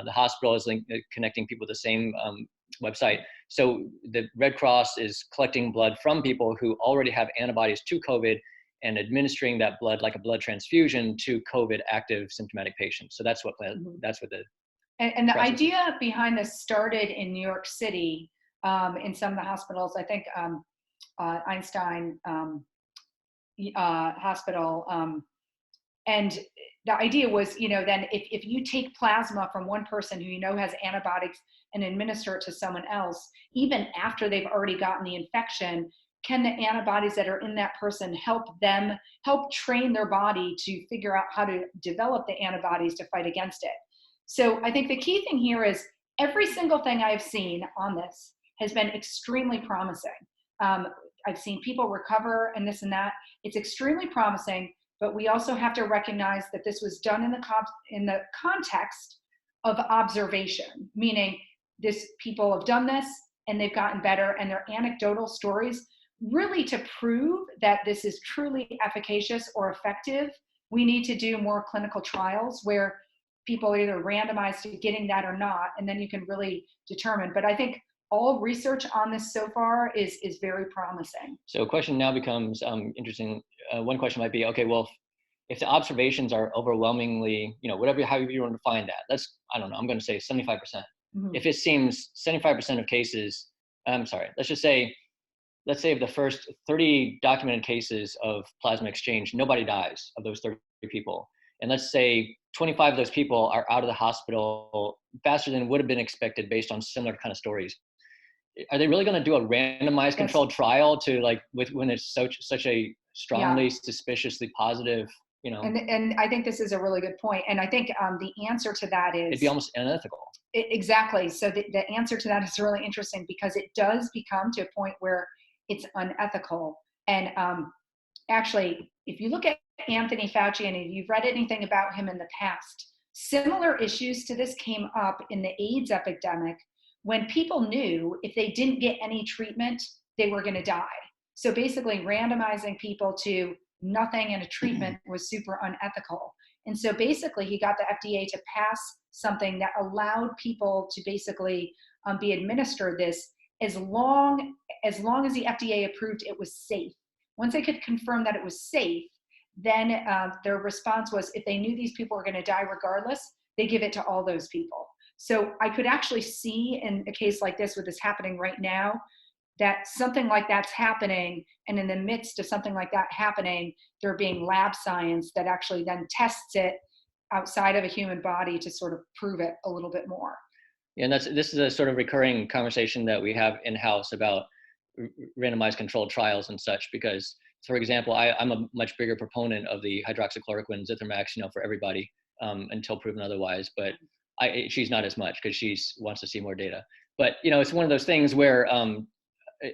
The hospital is connecting people to the same website. So the Red Cross is collecting blood from people who already have antibodies to COVID and administering that blood like a blood transfusion to COVID active symptomatic patients. So that's what the and the idea behind this started in New York City in some of the hospitals. I think Einstein Hospital, and the idea was, then if you take plasma from one person who has antibiotics and administer it to someone else, even after they've already gotten the infection, can the antibodies that are in that person help train their body to figure out how to develop the antibodies to fight against it? So I think the key thing here is every single thing I've seen on this has been extremely promising. I've seen people recover and this and that. It's extremely promising, but we also have to recognize that this was done in the context of observation, meaning people have done this and they've gotten better, and their anecdotal stories really to prove that this is truly efficacious or effective. We need to do more clinical trials where people are either randomized to getting that or not, and then you can really determine. But I think all research on this so far is very promising. So a question now becomes interesting. One question might be, okay, well, if the observations are overwhelmingly, however you want to define that, I don't know, I'm going to say 75%. Mm-hmm. If it seems 75% of cases, let's say of the first 30 documented cases of plasma exchange, nobody dies of those 30 people. And let's say 25 of those people are out of the hospital faster than would have been expected based on similar kind of stories. Are they really going to do a randomized controlled trial to when it's such a strongly suspiciously positive, And I think this is a really good point. And I think the answer to that is it'd be almost unethical. Exactly. So the answer to that is really interesting, because it does become to a point where it's unethical. And actually, if you look at Anthony Fauci, and if you've read anything about him in the past, similar issues to this came up in the AIDS epidemic, when people knew if they didn't get any treatment, they were going to die. So basically randomizing people to nothing and a treatment was super unethical. And so basically he got the FDA to pass something that allowed people to basically be administered this as long as the FDA approved it was safe. Once they could confirm that it was safe, then their response was, if they knew these people were going to die regardless, they give it to all those people. So I could actually see in a case like this, with this happening right now, that something like that's happening, and in the midst of something like that happening, there being lab science that actually then tests it outside of a human body to sort of prove it a little bit more. Yeah, and this is a sort of recurring conversation that we have in-house about randomized controlled trials and such, because, for example, I'm a much bigger proponent of the hydroxychloroquine Zithromax, for everybody until proven otherwise, but she's not as much because she wants to see more data. But, it's one of those things where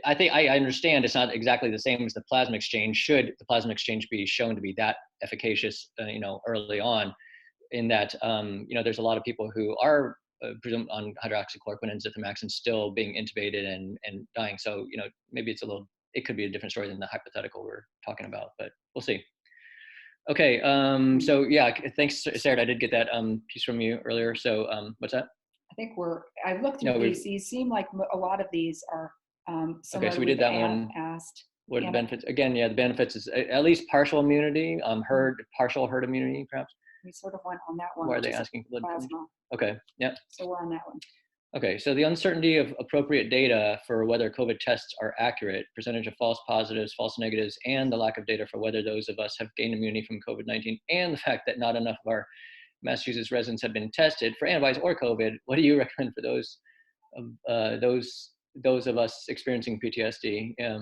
I think I understand it's not exactly the same as the plasma exchange. Should the plasma exchange be shown to be that efficacious, early on, in that, there's a lot of people who are presumed on hydroxychloroquine and Zithromax and still being intubated and dying. So, maybe it could be a different story than the hypothetical we're talking about, but we'll see. Okay. So yeah, thanks, Sarah. I did get that piece from you earlier. So what's that? I think I looked through these. These seem like a lot of these are okay, so we did that one. Asked. What are the benefits? Again, yeah, the benefits is at least partial immunity, partial herd immunity, perhaps. We sort of went on that one. Why are they asking for blood? Plasma. Okay, yeah. So we're on that one. Okay, so the uncertainty of appropriate data for whether COVID tests are accurate, percentage of false positives, false negatives, and the lack of data for whether those of us have gained immunity from COVID-19, and the fact that not enough of our Massachusetts residents have been tested for antibodies or COVID. What do you recommend for those of us experiencing PTSD? Yeah.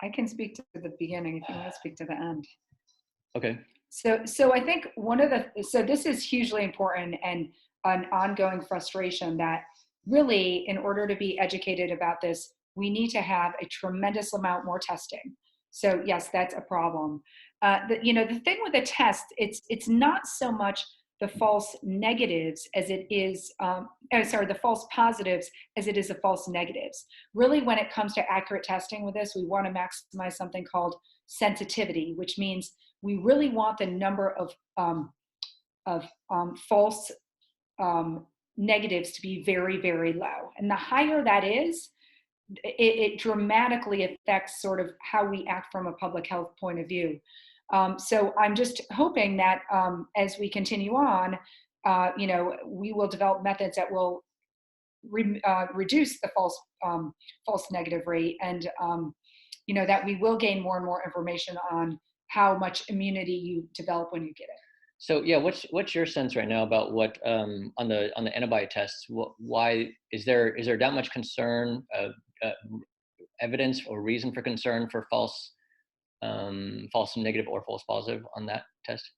I can speak to the beginning if you want to speak to the end. Okay. So I think so this is hugely important and an ongoing frustration that really, in order to be educated about this, we need to have a tremendous amount more testing. So yes, that's a problem. The thing with the test, it's not so much the false negatives as it is, the false positives as it is the false negatives. Really, when it comes to accurate testing with this, we want to maximize something called sensitivity, which means we really want the number of false negatives to be very, very low. And the higher that is, it dramatically affects sort of how we act from a public health point of view. So I'm just hoping that as we continue on, we will develop methods that will reduce the false negative rate, and that we will gain more and more information on how much immunity you develop when you get it. So yeah, what's your sense right now about what on the antibody tests? Why is there that much concern, uh, evidence or reason for concern for false negative or false positive on that test?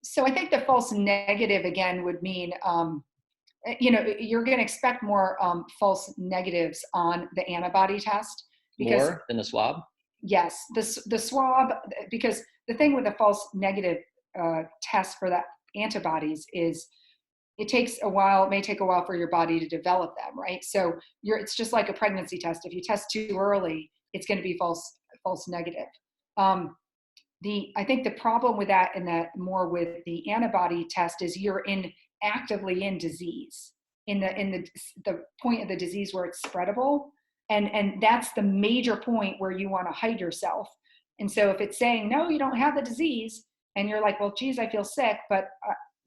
So I think the false negative again would mean, you're going to expect more false negatives on the antibody test because More than the swab? yes, the swab, because the thing with the false negative test for that antibodies is it may take a while for your body to develop them, right? So it's just like a pregnancy test. If you test too early, it's going to be false negative. I think the problem with that and that more with the antibody test is you're actively in disease in the point of the disease where it's spreadable. And that's the major point where you want to hide yourself. And so if it's saying, no, you don't have the disease, and you're like, well, geez, I feel sick, but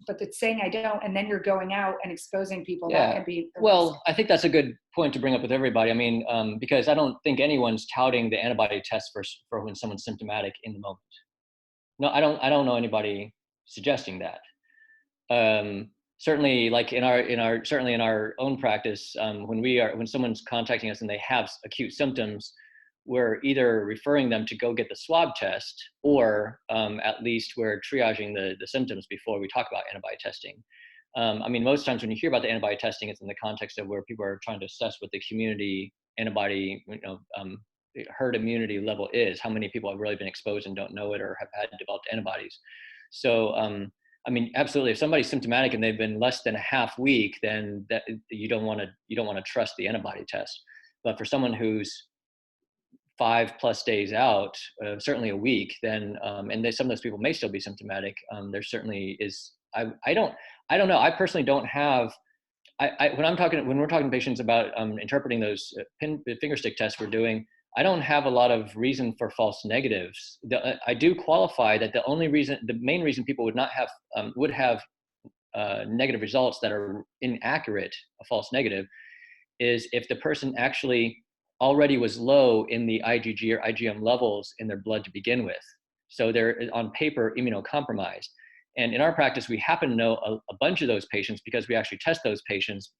it's saying I don't, and then you're going out and exposing people, Yeah. that can be well, I think that's a good point to bring up with everybody. I mean, because I don't think anyone's touting the antibody test for when someone's symptomatic in the moment. No, I don't know anybody suggesting that. Certainly, like in our own practice, when someone's contacting us and they have acute symptoms, we're either referring them to go get the swab test, or at least we're triaging the symptoms before we talk about antibody testing. I mean, most times when you hear about the antibody testing, it's in the context of where people are trying to assess what the community antibody, herd immunity level is, how many people have really been exposed and don't know it or have had developed antibodies. So, I mean, absolutely, if somebody's symptomatic and they've been less than a half week, then that you don't want to trust the antibody test. But for someone who's 5+ days out, certainly a week, then some of those people may still be symptomatic. There certainly is. I don't know. I personally don't have. When we're talking to patients about interpreting those finger stick tests we're doing, I don't have a lot of reason for false negatives. I do qualify that the main reason people would not have would have negative results that are inaccurate, a false negative, is if the person actually already was low in the IgG or IgM levels in their blood to begin with. So they're on paper immunocompromised. And in our practice, we happen to know a bunch of those patients because we actually test those patients.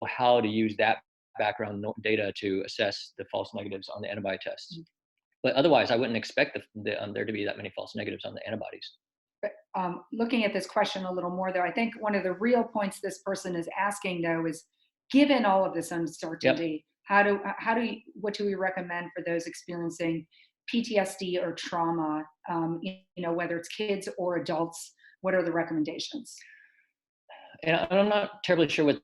How to use that background data to assess the false negatives on the antibody tests. But otherwise, I wouldn't expect there to be that many false negatives on the antibodies. But looking at this question a little more, though, I think one of the real points this person is asking, though, is given all of this uncertainty, what do we recommend for those experiencing PTSD or trauma? Whether it's kids or adults, what are the recommendations? And I'm not terribly sure what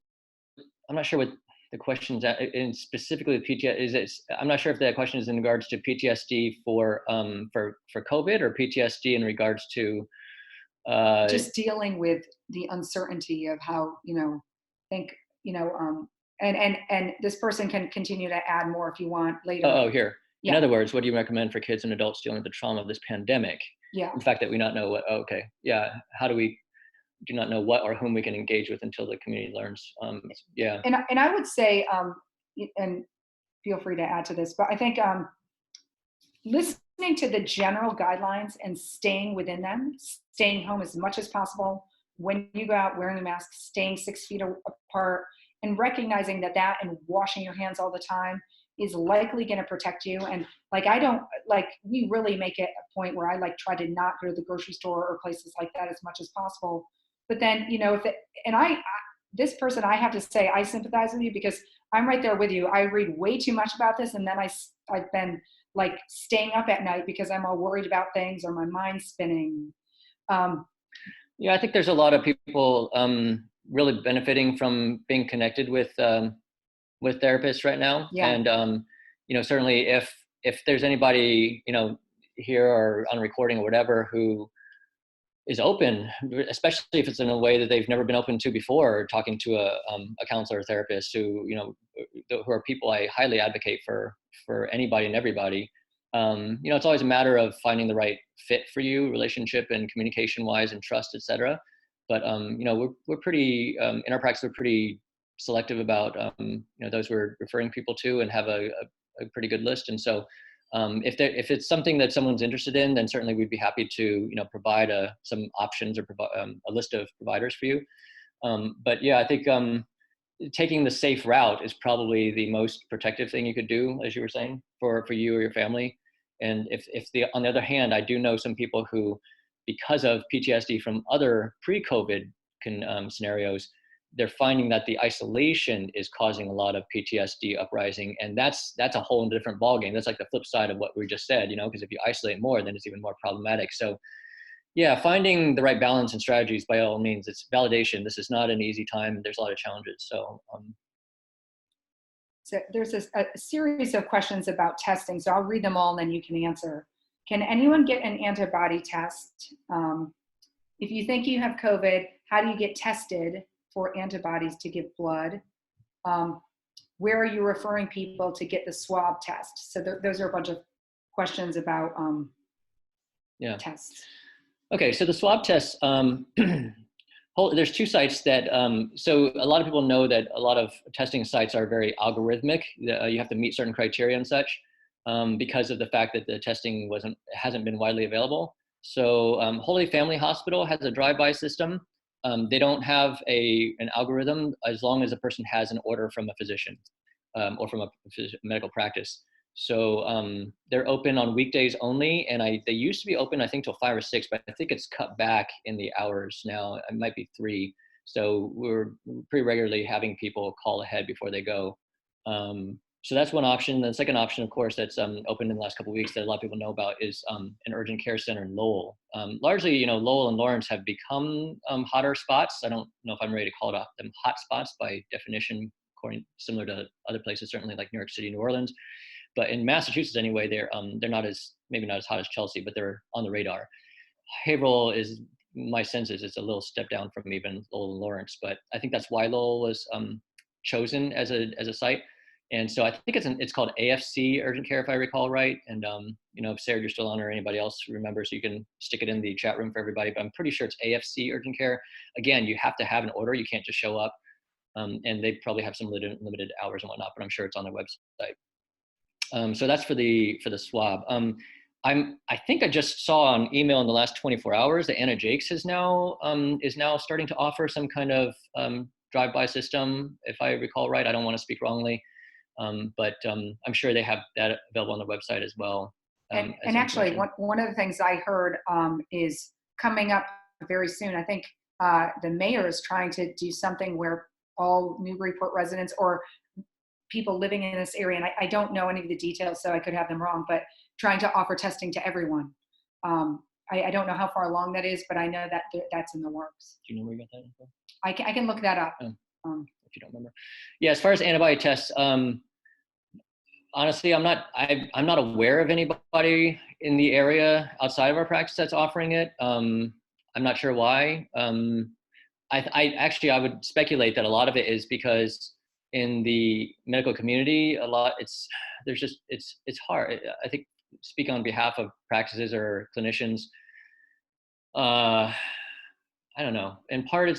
the question's at, and specifically with PTSD. I'm not sure if that question is in regards to PTSD for COVID, or PTSD in regards to just dealing with the uncertainty of how and this person can continue to add more if you want later. Here. Yeah. In other words, what do you recommend for kids and adults dealing with the trauma of this pandemic? Yeah. The fact that we not know what. Okay. Yeah. How do we do not know what or whom we can engage with until the community learns? Yeah. And I would say, and feel free to add to this, but I think listening to the general guidelines and staying within them, staying home as much as possible, when you go out wearing a mask, staying 6 feet apart, and recognizing that and washing your hands all the time is likely going to protect you. And we really make it a point where I try to not go to the grocery store or places like that as much as possible. But then, this person, I have to say, I sympathize with you because I'm right there with you. I read way too much about this. And then I've been staying up at night because I'm all worried about things or my mind's spinning. Yeah, I think there's a lot of people really benefiting from being connected with therapists right now. Yeah. And certainly if there's anybody here or on recording or whatever who is open, especially if it's in a way that they've never been open to before, talking to a counselor or therapist who, who are people I highly advocate for anybody and everybody. It's always a matter of finding the right fit for you, relationship and communication wise and trust, et cetera. But, we're pretty, in our practice, we're pretty selective about, those we're referring people to, and have a pretty good list. And so, if it's something that someone's interested in, then certainly we'd be happy to, provide some options or provide a list of providers for you. But yeah, I think taking the safe route is probably the most protective thing you could do, as you were saying, for you or your family. And on the other hand, I do know some people who, because of PTSD from other pre-COVID scenarios, they're finding that the isolation is causing a lot of PTSD uprising, and that's a whole different ballgame. That's like the flip side of what we just said, because if you isolate more, then it's even more problematic. So, yeah, finding the right balance and strategies, by all means, it's validation. This is not an easy time. There's a lot of challenges. So, so there's a series of questions about testing. So I'll read them all, and then you can answer. Can anyone get an antibody test? If you think you have COVID, how do you get tested for antibodies to give blood? Where are you referring people to get the swab test? So those are a bunch of questions about tests. Okay, so the swab test, there's two sites that, so a lot of people know that a lot of testing sites are very algorithmic. You have to meet certain criteria and such, because of the fact that the testing hasn't been widely available. So Holy Family Hospital has a drive-by system. They don't have an algorithm as long as a person has an order from a physician or from a medical practice. So they're open on weekdays only, and they used to be open, I think, till 5 or 6, but I think it's cut back in the hours now. It might be 3. So we're pretty regularly having people call ahead before they go. So that's one option. The second option, of course, that's opened in the last couple of weeks that a lot of people know about is an urgent care center in Lowell. Largely, Lowell and Lawrence have become hotter spots. I don't know if I'm ready to call them hot spots by definition, similar to other places, certainly like New York City, New Orleans. But in Massachusetts, anyway, they're maybe not as hot as Chelsea, but they're on the radar. Haverhill is, my sense is, it's a little step down from even Lowell and Lawrence, but I think that's why Lowell was chosen as a site. And so I think it's called AFC Urgent Care, if I recall right. And if Sarah, you're still on, or anybody else remembers, you can stick it in the chat room for everybody. But I'm pretty sure it's AFC Urgent Care. Again, you have to have an order. You can't just show up. And they probably have some limited hours and whatnot, but I'm sure it's on their website. So that's for the swab. I think I just saw an email in the last 24 hours that Anna Jakes is now starting to offer some kind of drive-by system, if I recall right. I don't want to speak wrongly. But I'm sure they have that available on the website as well. And actually, one of the things I heard is coming up very soon. I think the mayor is trying to do something where all Newburyport residents or people living in this area, and I don't know any of the details, so I could have them wrong, but trying to offer testing to everyone. I don't know how far along that is, but I know that that's in the works. Do you know where you got that info? I can look that up. If you don't remember. Yeah, as far as antibody tests, honestly, I'm not aware of anybody in the area outside of our practice that's offering it. I'm not sure why. I would speculate that a lot of it is because in the medical community, it's hard. I think, speak on behalf of practices or clinicians, I don't know. In part,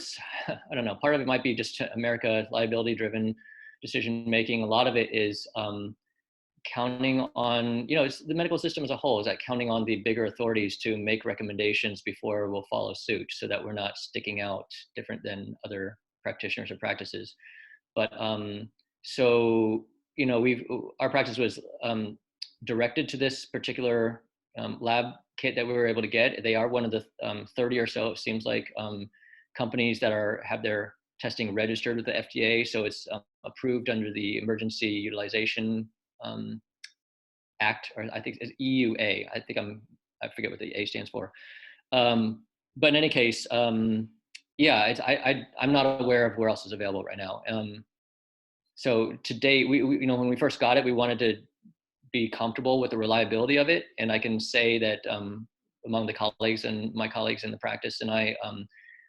I don't know. Part of it might be just America liability-driven decision-making. A lot of it is counting on, it's the medical system as a whole, is that counting on the bigger authorities to make recommendations before we'll follow suit, so that we're not sticking out different than other practitioners or practices. But so, our practice was directed to this particular lab kit that we were able to get. They are one of the 30 or so, it seems like, companies that have their testing registered with the FDA. So it's approved under the Emergency Utilization Act, or I think it's EUA. I forget what the A stands for. But in any case, yeah, I'm not aware of where else is available right now. So to date, we when we first got it, we wanted to be comfortable with the reliability of it. And I can say that among the colleagues and my colleagues in the practice, and I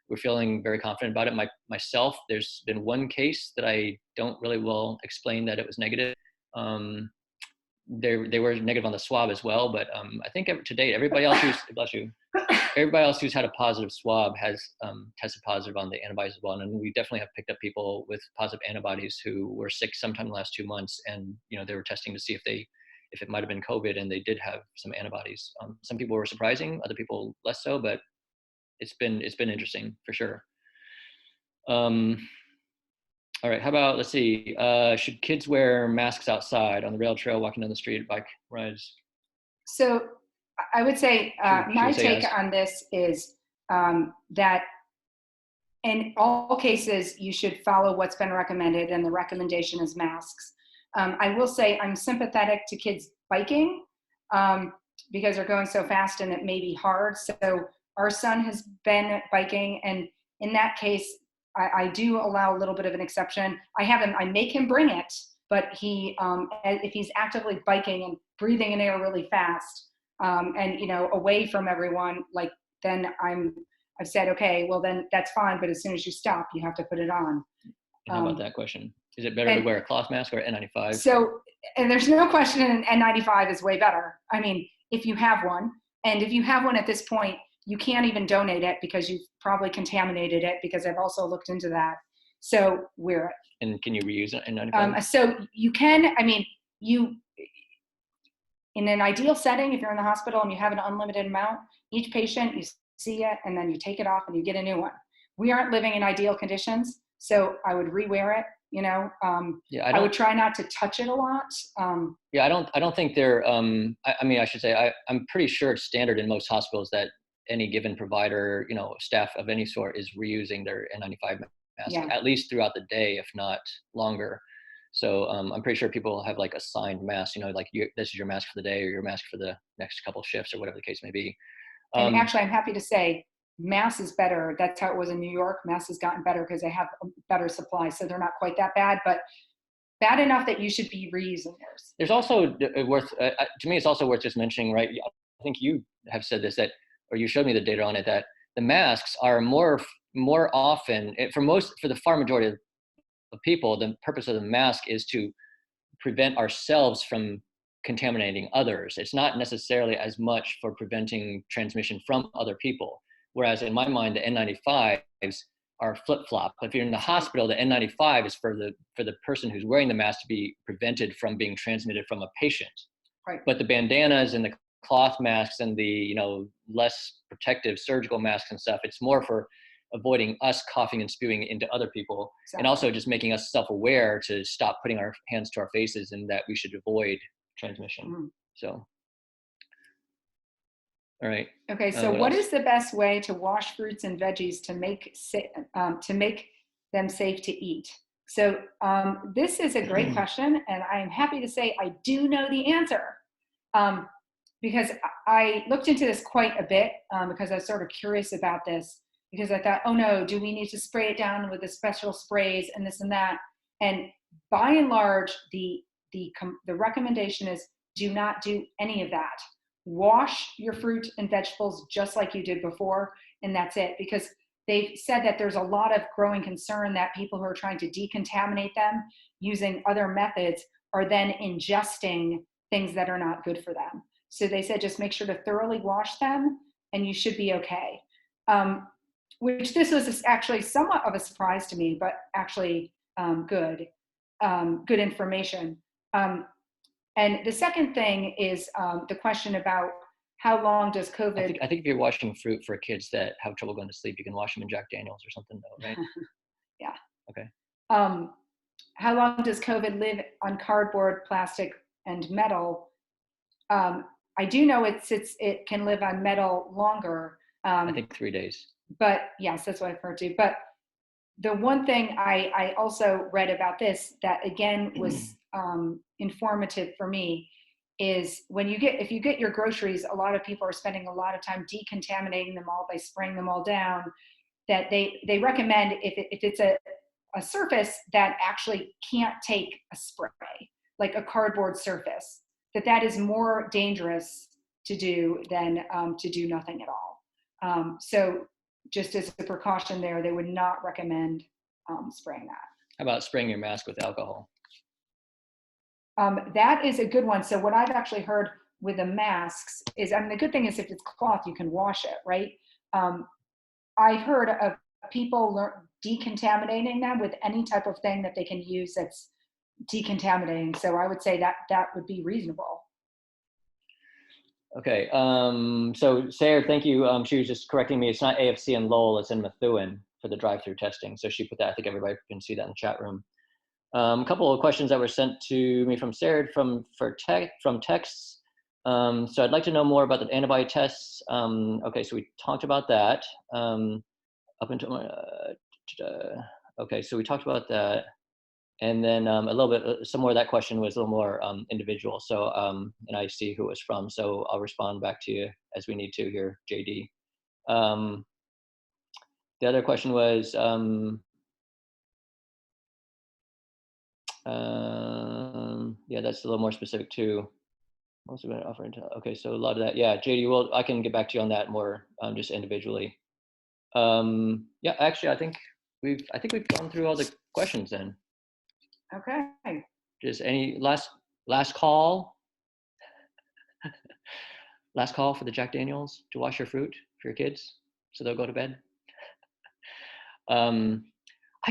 we're feeling very confident about it. Myself, there's been one case that I don't really well explain that it was negative. They were negative on the swab as well, but I think to date, everybody else who's bless you, everybody else who's had a positive swab has tested positive on the antibodies as well. And we definitely have picked up people with positive antibodies who were sick sometime in the last 2 months, and they were testing to see if it might have been COVID, and they did have some antibodies. Some people were surprising, other people less so, but it's been interesting for sure. All right, how about, let's see, should kids wear masks outside, on the rail trail, walking down the street, bike rides? So I would say my take yes on this is that in all cases, you should follow what's been recommended, and the recommendation is masks. I will say I'm sympathetic to kids biking because they're going so fast and it may be hard. So our son has been biking, and in that case, I do allow a little bit of an exception. I make him bring it, but if he's actively biking and breathing in air really fast, and away from everyone, like, then I've said, okay, well then that's fine, but as soon as you stop, you have to put it on. And how about that question? Is it better to wear a cloth mask or N95? So, and there's no question, an N95 is way better. I mean, if you have one, and if you have one at this point, you can't even donate it because you've probably contaminated it, because I've also looked into that. So wear it. And can you reuse an N95? So you can, in an ideal setting, if you're in the hospital and you have an unlimited amount, each patient, you see it, and then you take it off and you get a new one. We aren't living in ideal conditions, so I would rewear it. I would try not to touch it a lot. I don't think they're, I should say, I'm pretty sure it's standard in most hospitals that any given provider, staff of any sort, is reusing their N95 mask, at least throughout the day, if not longer. So I'm pretty sure people have like assigned masks, like this is your mask for the day, or your mask for the next couple shifts, or whatever the case may be. And actually, I'm happy to say mass is better. That's how it was in New York. Mass has gotten better because they have better supply. So they're not quite that bad, but bad enough that you should be reusing yours. There's also to me, it's also worth just mentioning, right? I think you have said this, or you showed me the data on it, that the masks are more often, for the far majority of people, the purpose of the mask is to prevent ourselves from contaminating others. It's not necessarily as much for preventing transmission from other people. Whereas in my mind, the N95s are flip-flop. If you're in the hospital, the N95 is for the person who's wearing the mask to be prevented from being transmitted from a patient. Right. But the bandanas and the cloth masks and the less protective surgical masks and stuff, it's more for avoiding us coughing and spewing into other people. Exactly. And also just making us self-aware to stop putting our hands to our faces, and that we should avoid transmission. Mm-hmm. So, all right. Okay, so what is the best way to wash fruits and veggies to make them safe to eat? So this is a great question, and I am happy to say I do know the answer, because I looked into this quite a bit, because I was sort of curious about this, because I thought, oh no, do we need to spray it down with the special sprays and this and that? And by and large, the recommendation is do not do any of that. Wash your fruit and vegetables just like you did before, and that's it. Because they've said that there's a lot of growing concern that people who are trying to decontaminate them using other methods are then ingesting things that are not good for them. So they said just make sure to thoroughly wash them, and you should be okay. Which this was actually somewhat of a surprise to me, but actually good information. And the second thing is the question about how long does COVID... I think if you're washing fruit for kids that have trouble going to sleep, you can wash them in Jack Daniels or something, though, right? Yeah. Okay. How long does COVID live on cardboard, plastic, and metal? I do know it can live on metal longer. I think 3 days. But yes, that's what I've heard too. But the one thing I also read about this that again was informative for me is if you get your groceries, a lot of people are spending a lot of time decontaminating them all by spraying them all down. That they recommend if it's a surface that actually can't take a spray, like a cardboard surface, that is more dangerous to do than to do nothing at all. So just as a precaution there, they would not recommend spraying that. How about spraying your mask with alcohol? That is a good one. So what I've actually heard with the masks is, I mean, the good thing is if it's cloth, you can wash it, right? I've heard of people decontaminating them with any type of thing that they can use that's decontaminating. So I would say that that would be reasonable. Okay, so Sarah, thank you. She was just correcting me. It's not AFC and Lowell, it's in Methuen for the drive-through testing. So she put that, I think everybody can see that in the chat room. A couple of questions that were sent to me from Sarah from texts. So I'd like to know more about the antibody tests. Okay, so we talked about that. Up until, okay, so we talked about that. And then a little bit, some more of that question was a little more individual. So, and I see who it was from, so I'll respond back to you as we need to here, JD. The other question was, yeah, that's a little more specific too. What's about offering? Okay, so a lot of that, yeah, JD, well, I can get back to you on that more, just individually. Yeah, actually, I think we've gone through all the questions then. Okay. Just any last call? Last call for the Jack Daniels to wash your fruit for your kids so they'll go to bed. I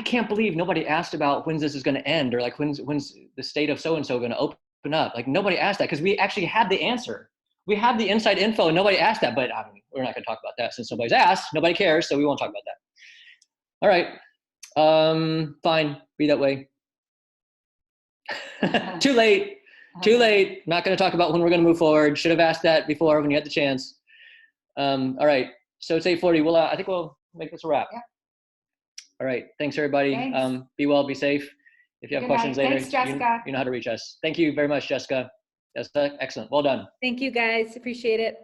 can't believe nobody asked about when's this is going to end, or like when's the state of so-and-so going to open up. Like nobody asked that because we actually had the answer. We have the inside info and nobody asked that, but I mean, we're not going to talk about that since nobody's asked. Nobody cares, so we won't talk about that. All right, fine, be that way. Too late. Too late. Not going to talk about when we're going to move forward. Should have asked that before when you had the chance. All right. So it's 8:40. Well, I think we'll make this a wrap. Yeah. All right. Thanks, everybody. Thanks. Be well. Be safe. If you have questions later, Thanks, Jessica. you know how to reach us. Thank you very much, Jessica. That's excellent. Well done. Thank you, guys. Appreciate it.